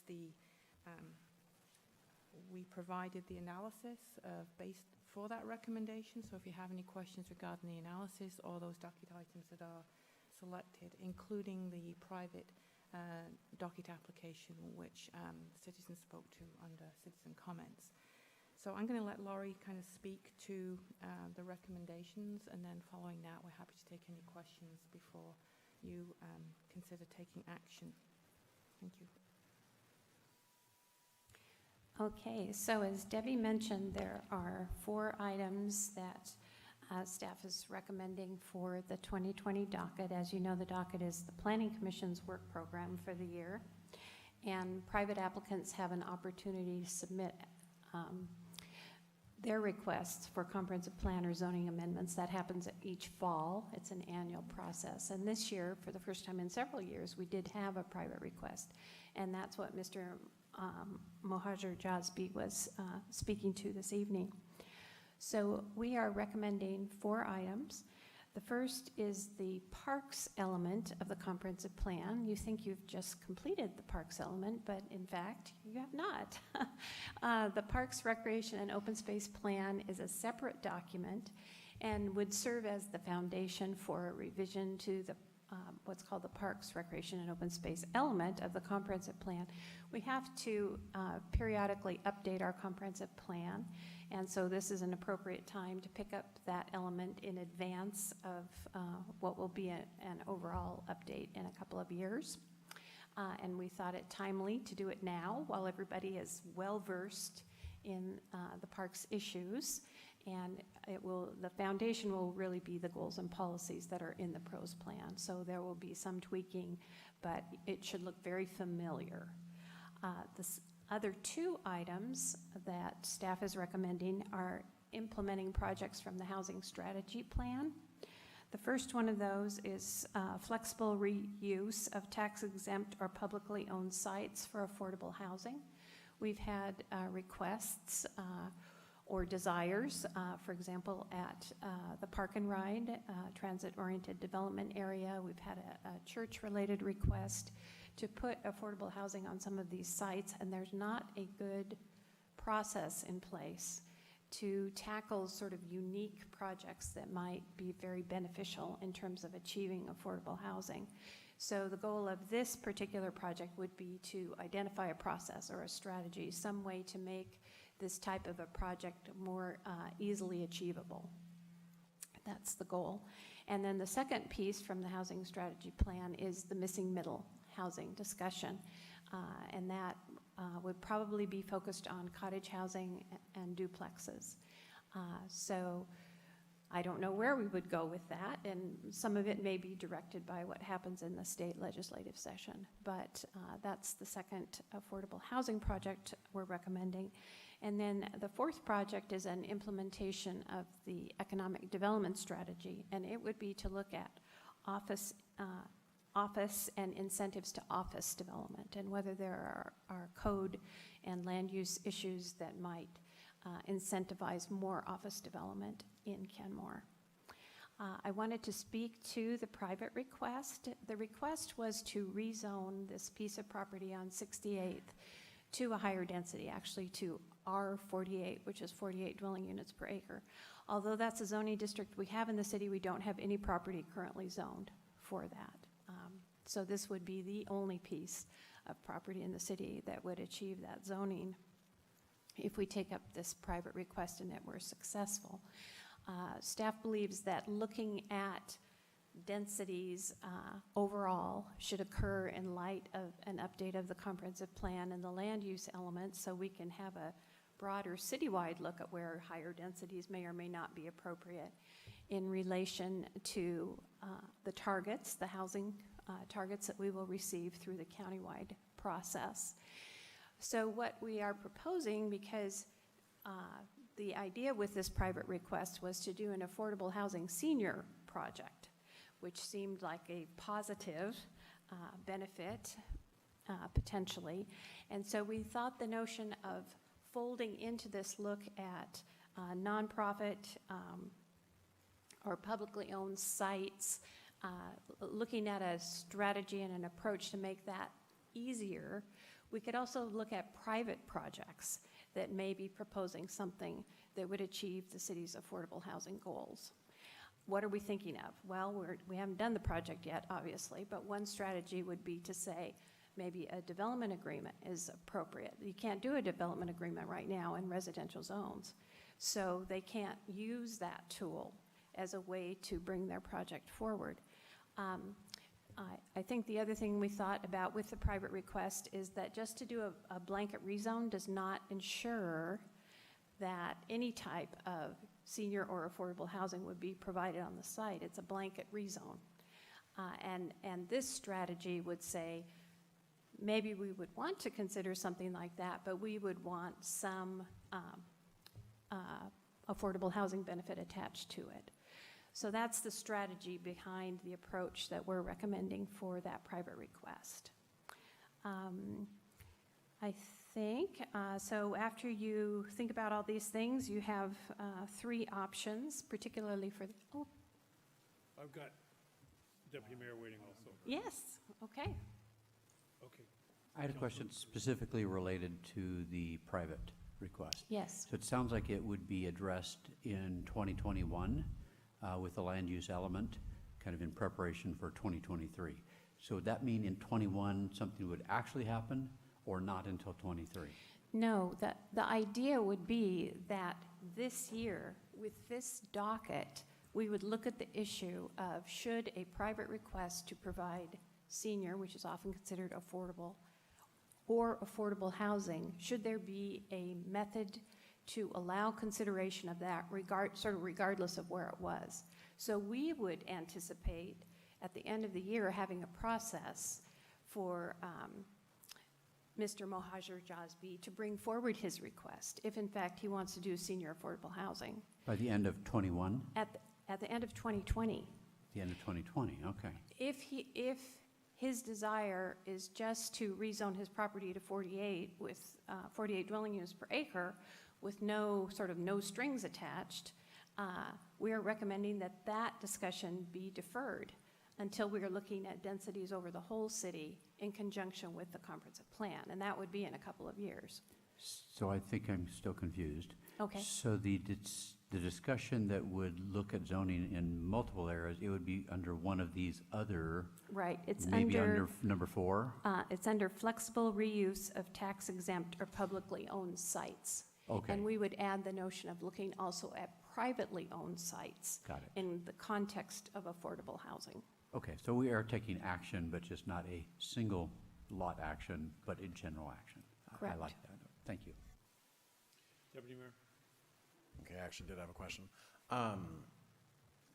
we provided the analysis based for that recommendation. So if you have any questions regarding the analysis or those docket items that are selected, including the private docket application, which citizens spoke to under citizen comments. So I'm going to let Laurie kind of speak to the recommendations, and then following that, we're happy to take any questions before you consider taking action. Thank you. Okay, so as Debbie mentioned, there are 4 items that staff is recommending for the 2020 docket. As you know, the docket is the Planning Commission's work program for the year, and private applicants have an opportunity to submit their requests for comprehensive plan or zoning amendments. That happens each fall. It's an annual process. And this year, for the first time in several years, we did have a private request, and that's what Mr. Mohajer Jasby was speaking to this evening. So we are recommending 4 items. The first is the parks element of the comprehensive plan. You think you've just completed the parks element, but in fact, you have not. The Parks, Recreation, and Open Space Plan is a separate document and would serve as the foundation for a revision to the what's called the Parks, Recreation, and Open Space element of the comprehensive plan. We have to periodically update our comprehensive plan, and so this is an appropriate time to pick up that element in advance of what will be an overall update in a couple of years. And we thought it timely to do it now while everybody is well-versed in the parks issues. And the foundation will really be the goals and policies that are in the PROS plan. So there will be some tweaking, but it should look very familiar. The other 2 items that staff is recommending are implementing projects from the Housing Strategy Plan. The first one of those is flexible reuse of tax-exempt or publicly owned sites for affordable housing. We've had requests or desires, for example, at the Park and Ride transit-oriented development area. We've had a church-related request to put affordable housing on some of these sites, and there's not a good process in place to tackle sort of unique projects that might be very beneficial in terms of achieving affordable housing. So the goal of this particular project would be to identify a process or a strategy, some way to make this type of a project more easily achievable. That's the goal. And then the second piece from the Housing Strategy Plan is the missing middle housing discussion. And that would probably be focused on cottage housing and duplexes. So I don't know where we would go with that, and some of it may be directed by what happens in the state legislative session. But that's the second affordable housing project we're recommending. And then the 4th project is an implementation of the economic development strategy, and it would be to look at office and incentives to office development, and whether there are code and land use issues that might incentivize more office development in Kenmore. I wanted to speak to the private request. The request was to rezone this piece of property on 68th to a higher density, actually to R48, which is 48 dwelling units per acre. Although that's a zoning district we have in the city, we don't have any property currently zoned for that. So this would be the only piece of property in the city that would achieve that zoning if we take up this private request and that we're successful. Staff believes that looking at densities overall should occur in light of an update of the comprehensive plan and the land use elements, so we can have a broader citywide look at where higher densities may or may not be appropriate in relation to the targets, the housing targets that we will receive through the countywide process. So what we are proposing, because the idea with this private request was to do an affordable housing senior project, which seemed like a positive benefit, potentially. And so we thought the notion of folding into this look at nonprofit or publicly owned sites, looking at a strategy and an approach to make that easier. We could also look at private projects that may be proposing something that would achieve the city's affordable housing goals. What are we thinking of? Well, we haven't done the project yet, obviously, but one strategy would be to say maybe a development agreement is appropriate. You can't do a development agreement right now in residential zones, so they can't use that tool as a way to bring their project forward. I think the other thing we thought about with the private request is that just to do a blanket rezone does not ensure that any type of senior or affordable housing would be provided on the site. It's a blanket rezone. And this strategy would say, maybe we would want to consider something like that, but we would want some affordable housing benefit attached to it. So that's the strategy behind the approach that we're recommending for that private request. I think, so after you think about all these things, you have 3 options, particularly for, I've got Deputy Mayor waiting also. yes, okay. Okay. I had a question specifically related to the private request. Yes. So it sounds like it would be addressed in 2021 with the land use element, kind of in preparation for 2023. So would that mean in 21 something would actually happen, or not until 23? No, the idea would be that this year, with this docket, we would look at the issue of should a private request to provide senior, which is often considered affordable, or affordable housing, should there be a method to allow consideration of that regardless of where it was. So we would anticipate at the end of the year having a process for Mr. Mohajer Jasby to bring forward his request, if in fact he wants to do senior affordable housing. By the end of 21? At the end of 2020. The end of 2020, okay. If his desire is just to rezone his property to 48 with 48 dwelling units per acre with no strings attached, we are recommending that discussion be deferred until we are looking at densities over the whole city in conjunction with the comprehensive plan, and that would be in a couple of years. So I think I'm still confused. Okay. So the discussion that would look at zoning in multiple areas, it would be under one of these other. Right. It's maybe under number 4? It's under flexible reuse of tax exempt or publicly owned sites. Okay. And we would add the notion of looking also at privately owned sites. Got it. In the context of affordable housing. Okay, so we are taking action, but just not a single lot action, but a general action. Correct. I like that. Thank you. Deputy Mayor? Okay, I actually did have a question.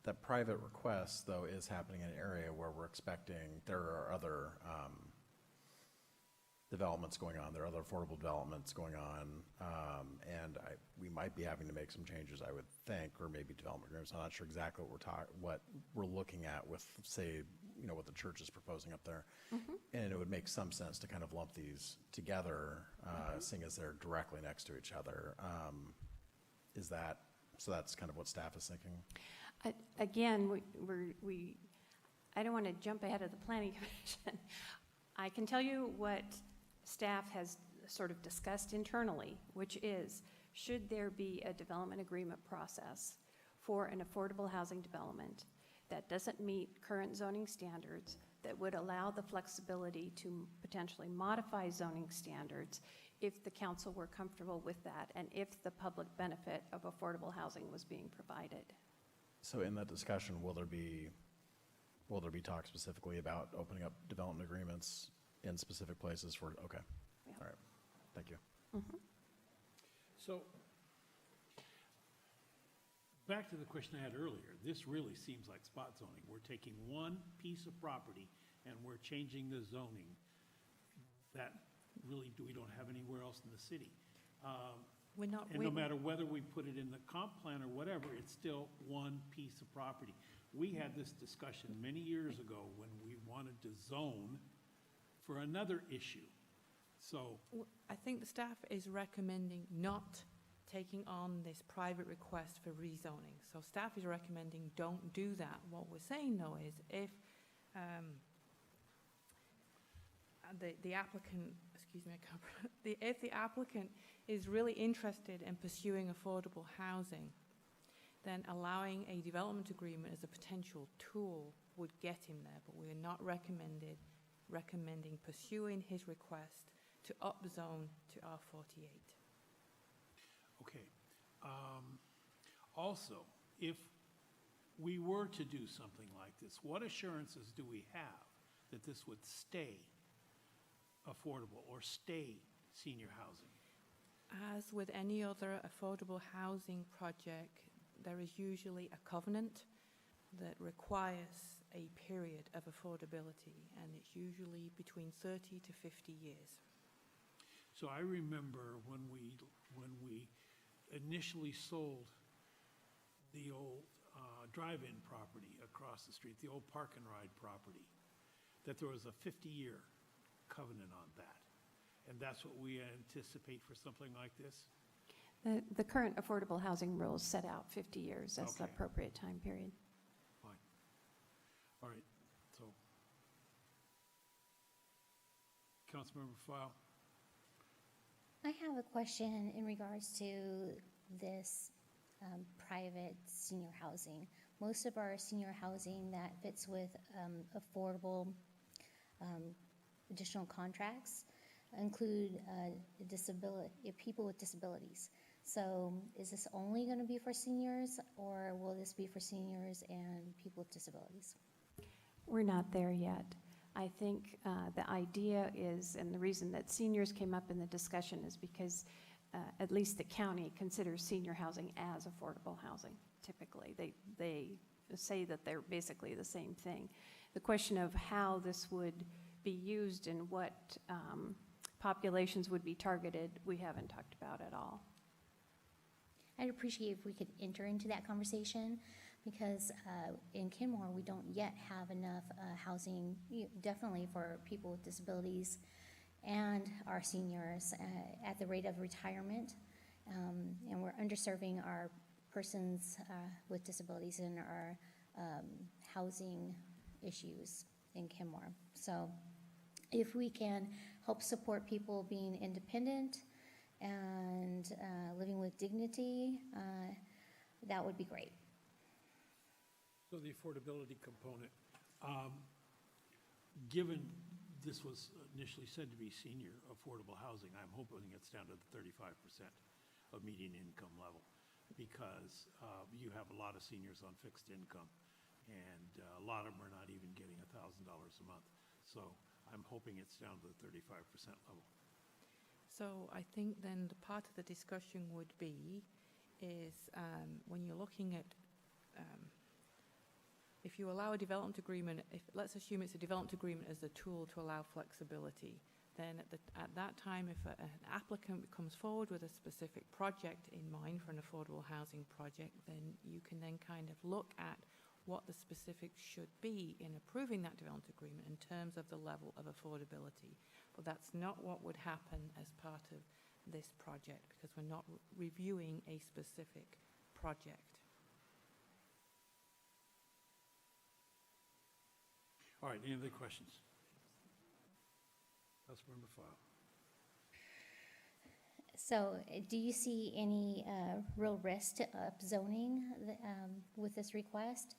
The private request, though, is happening in an area where we're expecting there are other developments going on. There are other affordable developments going on, and we might be having to make some changes, I would think, or maybe development agreements. I'm not sure exactly what we're looking at with, say, what the church is proposing up there. Mm-hmm. And it would make some sense to kind of lump these together, seeing as they're directly next to each other. So that's kind of what staff is thinking? Again, I don't want to jump ahead of the planning commission. I can tell you what staff has sort of discussed internally, which is, should there be a development agreement process for an affordable housing development that doesn't meet current zoning standards, that would allow the flexibility to potentially modify zoning standards if the council were comfortable with that and if the public benefit of affordable housing was being provided. So in that discussion, will there be talk specifically about opening up development agreements in specific places for, okay. Yeah. All right, thank you. Mm-hmm. So, back to the question I had earlier, this really seems like spot zoning. We're taking one piece of property and we're changing the zoning that really we don't have anywhere else in the city. And no matter whether we put it in the comp plan or whatever, it's still one piece of property. We had this discussion many years ago when we wanted to zone for another issue. So, I think the staff is recommending not taking on this private request for rezoning. So staff is recommending don't do that. What we're saying though is if the applicant, excuse me, I can't, if the applicant is really interested in pursuing affordable housing, then allowing a development agreement as a potential tool would get him there. But we are not recommending pursuing his request to upzone to R48. okay. Also, if we were to do something like this, what assurances do we have that this would stay affordable or stay senior housing? As with any other affordable housing project, there is usually a covenant that requires a period of affordability, and it's usually between 30 to 50 years. So I remember when we initially sold the old drive-in property across the street, the old park and ride property, that there was a 50-year covenant on that. And that's what we anticipate for something like this? The current affordable housing rules set out 50 years as the Okay. appropriate time period. Fine. All right, so. Councilmember File? I have a question in regards to this private senior housing. Most of our senior housing that fits with affordable additional contracts include people with disabilities. So is this only going to be for seniors, or will this be for seniors and people with disabilities? We're not there yet. I think the idea is, and the reason that seniors came up in the discussion is because at least the county considers senior housing as affordable housing, typically. They say that they're basically the same thing. The question of how this would be used and what populations would be targeted, we haven't talked about at all. I'd appreciate if we could enter into that conversation, because in Kenmore, we don't yet have enough housing, definitely for people with disabilities and our seniors at the rate of retirement. And we're underserving our persons with disabilities in our housing issues in Kenmore. So if we can help support people being independent and living with dignity, that would be great. So the affordability component, given this was initially said to be senior affordable housing, I'm hoping it's down to the 35% of median income level, because you have a lot of seniors on fixed income, and a lot of them are not even getting $1,000 a month. So I'm hoping it's down to the 35% level. So I think then the part of the discussion would be is when you're looking at if you allow a development agreement, let's assume it's a development agreement as a tool to allow flexibility, then at that time, if an applicant comes forward with a specific project in mind for an affordable housing project, then you can then kind of look at what the specifics should be in approving that development agreement in terms of the level of affordability. But that's not what would happen as part of this project, because we're not reviewing a specific project. All right, any other questions? Councilmember File. So do you see any real risk to upzoning with this request?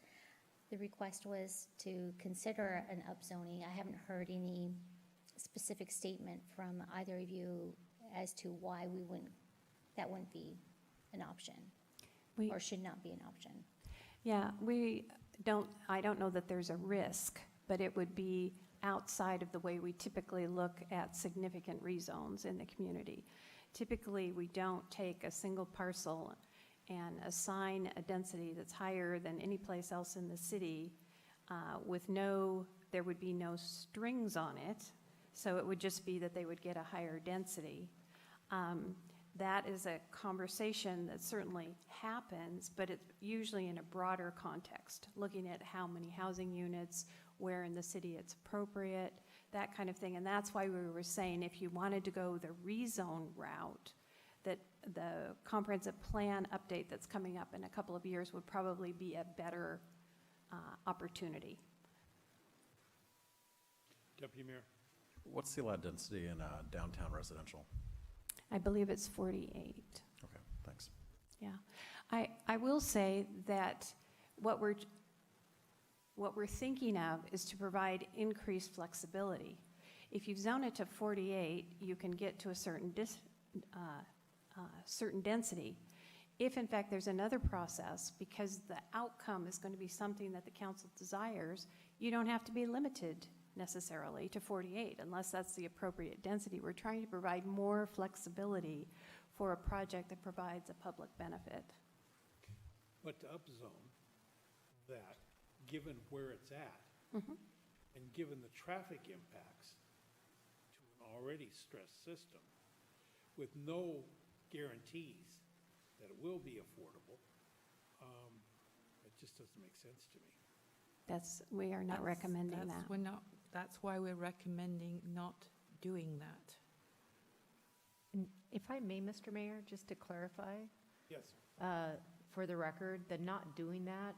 The request was to consider an upzoning. I haven't heard any specific statement from either of you as to why that wouldn't be an option or should not be an option. Yeah, I don't know that there's a risk, but it would be outside of the way we typically look at significant rezones in the community. Typically, we don't take a single parcel and assign a density that's higher than any place else in the city there would be no strings on it, so it would just be that they would get a higher density. that is a conversation that certainly happens, but it's usually in a broader context, looking at how many housing units, where in the city it's appropriate, that kind of thing. And that's why we were saying if you wanted to go the rezone route, that the comprehensive plan update that's coming up in a couple of years would probably be a better opportunity. Deputy Mayor? What's the allowed density in downtown residential? I believe it's 48. Okay, thanks. Yeah. I will say that what we're thinking of is to provide increased flexibility. If you zone it to 48, you can get to a certain certain density. If in fact there's another process, because the outcome is going to be something that the council desires, you don't have to be limited necessarily to 48 unless that's the appropriate density. We're trying to provide more flexibility for a project that provides a public benefit. But to upzone that, given where it's at, and given the traffic impacts to an already stressed system, with no guarantees that it will be affordable, it just doesn't make sense to me. We are not recommending that. That's why we're recommending not doing that. And if I may, Mr. Mayor, just to clarify, Yes. for the record, the not doing that,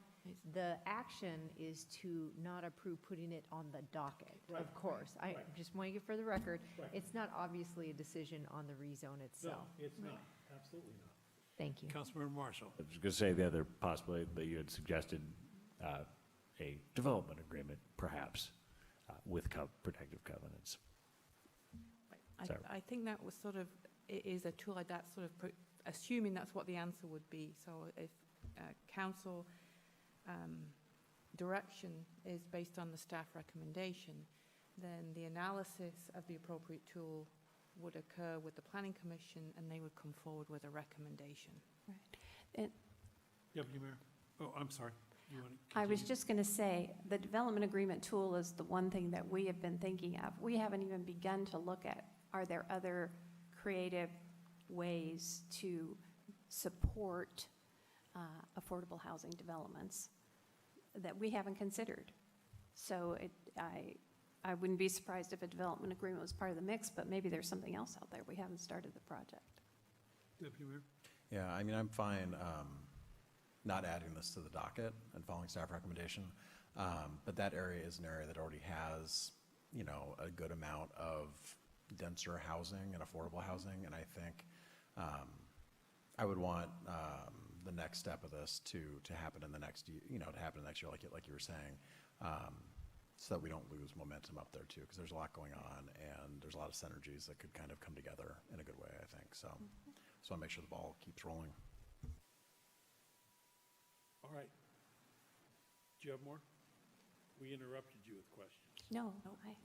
the action is to not approve putting it on the docket, Right. of course. I Right. just want to get for the record, Right. it's not obviously a decision on the rezone No, itself. it's not, absolutely not. Thank you. Councilmember Marshall? I was going to say the other possibility that you had suggested, a development agreement, perhaps, with protective covenants. So- I think that was sort of, it is a tool like that, sort of assuming that's what the answer would be. So if council direction is based on the staff recommendation, then the analysis of the appropriate tool would occur with the Planning Commission, and they would come forward with a recommendation. Right. Deputy Mayor? Oh, I'm sorry. You want to I was continue? just going to say, the development agreement tool is the one thing that we have been thinking of. We haven't even begun to look at, are there other creative ways to support affordable housing developments that we haven't considered? So I wouldn't be surprised if a development agreement was part of the mix, but maybe there's something else out there. We haven't started the project. Deputy Mayor? Yeah, I mean, I'm fine not adding this to the docket and following staff recommendation, but that area is an area that already has, a good amount of denser housing and affordable housing, and I think I would want the next step of this to happen in the next, to happen next year, like you were saying, so that we don't lose momentum up there too, because there's a lot going on and there's a lot of synergies that could kind of come together in a good way, I think. So, just want to make sure the ball keeps rolling. All right. Do you have more? We interrupted you with questions. No,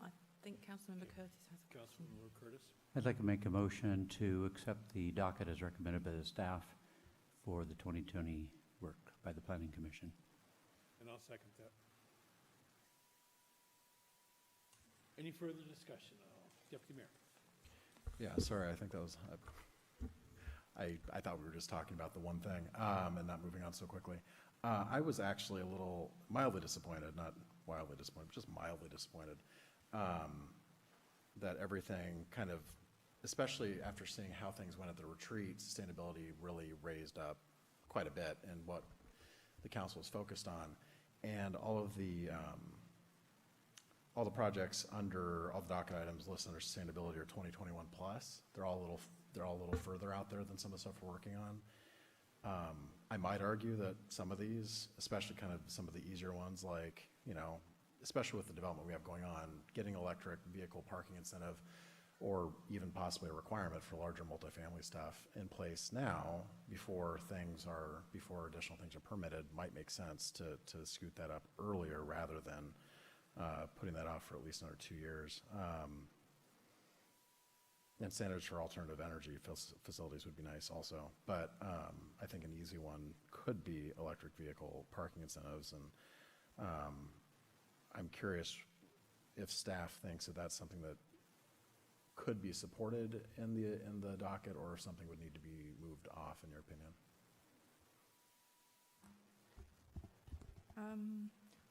I think Councilmember Curtis has a question. Councilmember Curtis? I'd like to make a motion to accept the docket as recommended by the staff for the 2020 work by the Planning Commission. And I'll second that. Any further discussion? Deputy Mayor? Yeah, sorry, I think that was, I thought we were just talking about the one thing and not moving on so quickly. I was actually a little mildly disappointed, not wildly disappointed, but just mildly disappointed that everything kind of, especially after seeing how things went at the retreat, sustainability really raised up quite a bit in what the council was focused on. And all the projects under, all the docket items listed under sustainability are 2021 plus. They're all a little further out there than some of the stuff we're working on. I might argue that some of these, especially kind of some of the easier ones, like, especially with the development we have going on, getting electric vehicle parking incentive, or even possibly a requirement for larger multifamily stuff in place now, before additional things are permitted, might make sense to scoot that up earlier rather than putting that off for at least another 2 years. And standards for alternative energy facilities would be nice also. But I think an easy one could be electric vehicle parking incentives. And I'm curious if staff thinks that that's something that could be supported in the docket, or something would need to be moved off, in your opinion?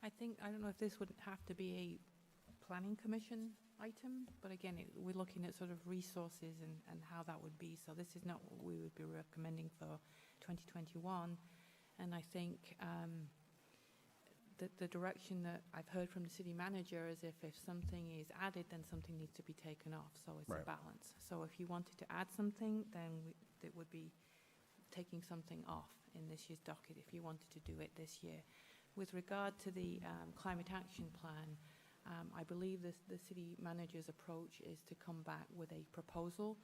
I don't know if this would have to be a planning commission item, but again, we're looking at sort of resources and how that would be. So this is not what we would be recommending for 2021. And I think the direction that I've heard from the city manager is if something is added, then something needs to be taken off. So it's a balance. So if you wanted to add something, then it would be taking something off in this year's docket if you wanted to do it this year. With regard to the climate action plan, I believe the city manager's approach is to come back with a proposal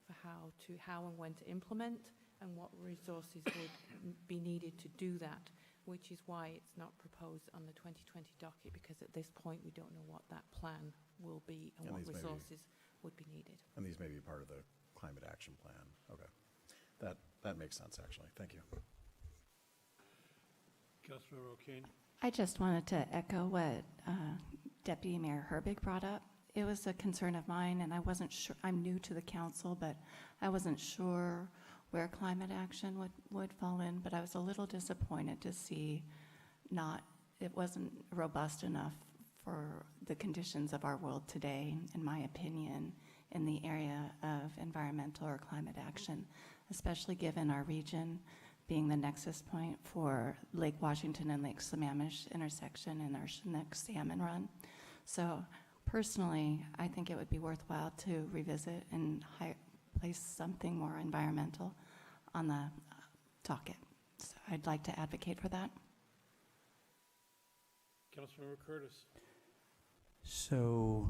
for how and when to implement and what resources would be needed to do that, which is why it's not proposed on the 2020 docket, because at this point we don't know what that plan will be and what resources would be needed. And these may be part of the climate action plan. Okay. That makes sense, actually. Thank you. Councilmember O'Kane? I just wanted to echo what Deputy Mayor Herbig brought up. It was a concern of mine, and I wasn't sure, I'm new to the council, but I wasn't sure where climate action would fall in, but I was a little disappointed to see it wasn't robust enough for the conditions of our world today, in my opinion, in the area of environmental or climate action, especially given our region being the nexus point for Lake Washington and Lake Sammamish intersection and our Chinook salmon run. So personally, I think it would be worthwhile to revisit and place something more environmental on the docket. So I'd like to advocate for that. Councilmember Curtis? So,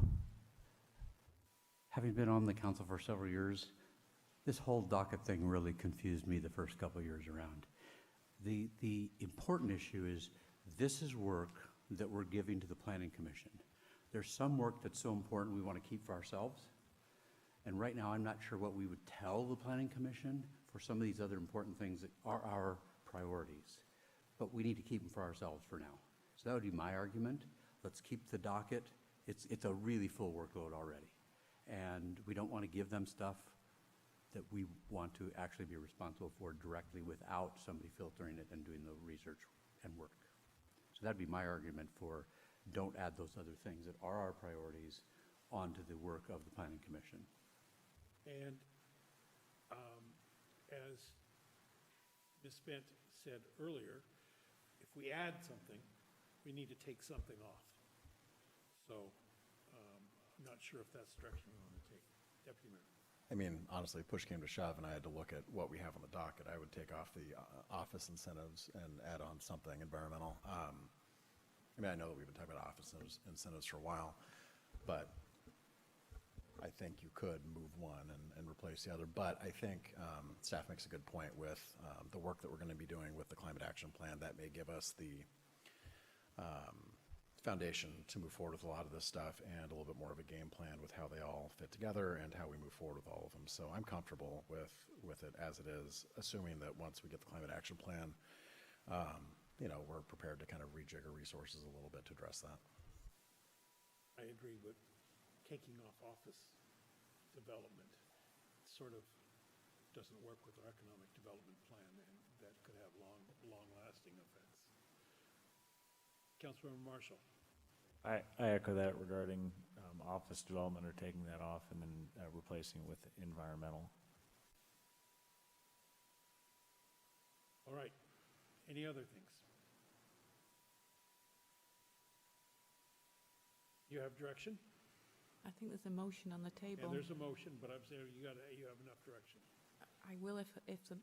having been on the council for several years, this whole docket thing really confused me the first couple of years around. The important issue is this is work that we're giving to the Planning Commission. There's some work that's so important we want to keep for ourselves. And right now, I'm not sure what we would tell the Planning Commission for some of these other important things that are our priorities. But we need to keep them for ourselves for now. So that would be my argument. Let's keep the docket. It's a really full workload already. And we don't want to give them stuff that we want to actually be responsible for directly without somebody filtering it and doing the research and work. So that'd be my argument for don't add those other things that are our priorities onto the work of the Planning Commission. And as Ms. Spence said earlier, if we add something, we need to take something off. So I'm not sure if that's the direction we want to take. Deputy Mayor. I mean, honestly, push came to shove and I had to look at what we have on the docket. I would take off the office incentives and add on something environmental. I mean, I know that we've been talking about office incentives for a while, but I think you could move one and replace the other. But I think staff makes a good point with the work that we're going to be doing with the climate action plan. That may give us the foundation to move forward with a lot of this stuff and a little bit more of a game plan with how they all fit together and how we move forward with all of them. So I'm comfortable with it as it is, assuming that once we get the climate action plan, we're prepared to kind of rejigger resources a little bit to address that. I agree with taking off office development. Sort of doesn't work with our economic development plan, and that could have long-lasting effects. Councilmember Marshall. I echo that regarding office development, or taking that off and then replacing it with environmental. All right. Any other things? You have direction? I think there's a motion on the table. And there's a motion, but I'm saying you have enough direction. I will if the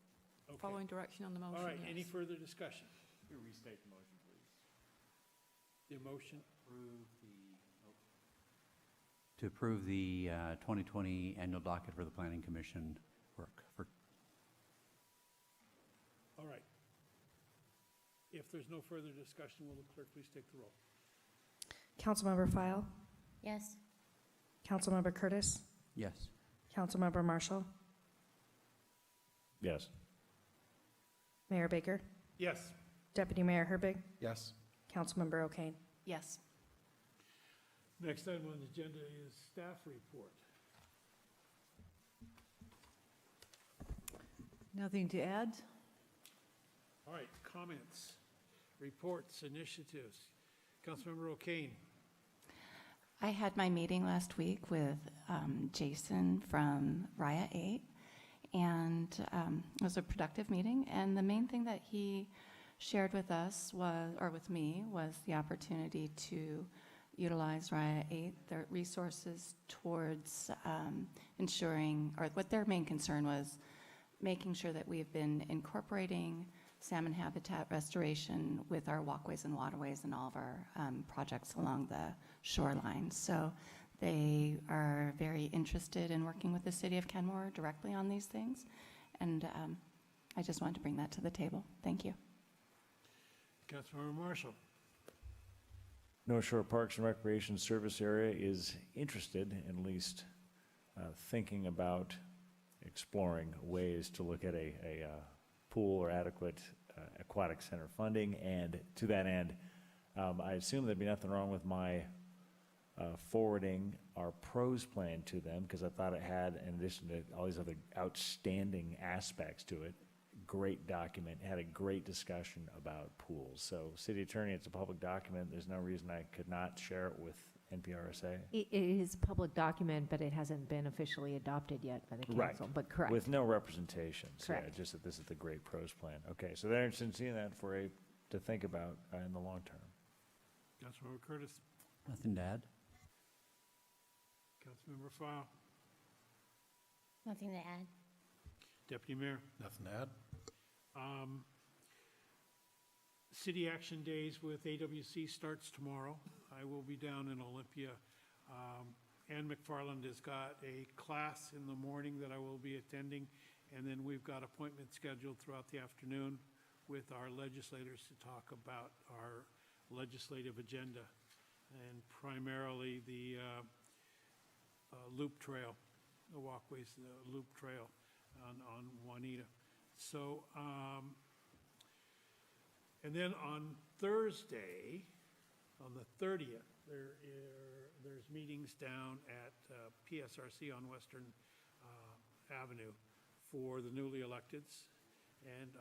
following direction on the motion. All right, yes. any further discussion? Can you restate the motion, please? The motion? To approve the 2020 annual docket for the Planning Commission work. All right. If there's no further discussion, will the clerk please take the roll? Councilmember File? Yes. Councilmember Curtis? Yes. Councilmember Marshall? Yes. Mayor Baker? Yes. Deputy Mayor Herbig? Yes. Councilmember O'Kane? Yes. Next item on the agenda is staff report. Nothing to add? All right, comments, reports, initiatives. Councilmember O'Kane. I had my meeting last week with Jason from VIII, and it was a productive meeting. And the main thing that he shared with us was, or with me, was the opportunity to utilize VIII, their resources towards ensuring, or what their main concern was, making sure that we've been incorporating salmon habitat restoration with our walkways and waterways and all of our projects along the shoreline. So they are very interested in working with the city of Kenmore directly on these things. And I just wanted to bring that to the table. Thank you. Councilmember Marshall. North Shore Parks and Recreation Service Area is interested, at least thinking about exploring ways to look at a pool or adequate aquatic center funding. And to that end, I assume there'd be nothing wrong with my forwarding our pros plan to them, because I thought it had, in addition to all these other outstanding aspects to it, great document, had a great discussion about pools. So, City Attorney, it's a public document. There's no reason I could not share it with NPRSA. It is a public document, but it hasn't been officially adopted yet by the council. Right. But correct. With no representation. So, Correct. yeah, just that this is the great pros plan. Okay, so they're interested in seeing that to think about in the long term. Councilmember Curtis. Nothing to add? Councilmember File. Nothing to add. Deputy Mayor. Nothing to add? City Action Days with AWC starts tomorrow. I will be down in Olympia. Ann McFarland has got a class in the morning that I will be attending, and then we've got appointments scheduled throughout the afternoon with our legislators to talk about our legislative agenda, and primarily the loop trail, the walkways, the loop trail on Juanita. So, and then on Thursday, on the 30th, there's meetings down at PSRC on Western Avenue for the newly electeds, and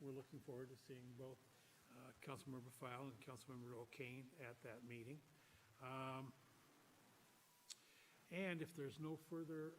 we're looking forward to seeing both Councilmember File and Councilmember O'Kane at that meeting. And if there's no further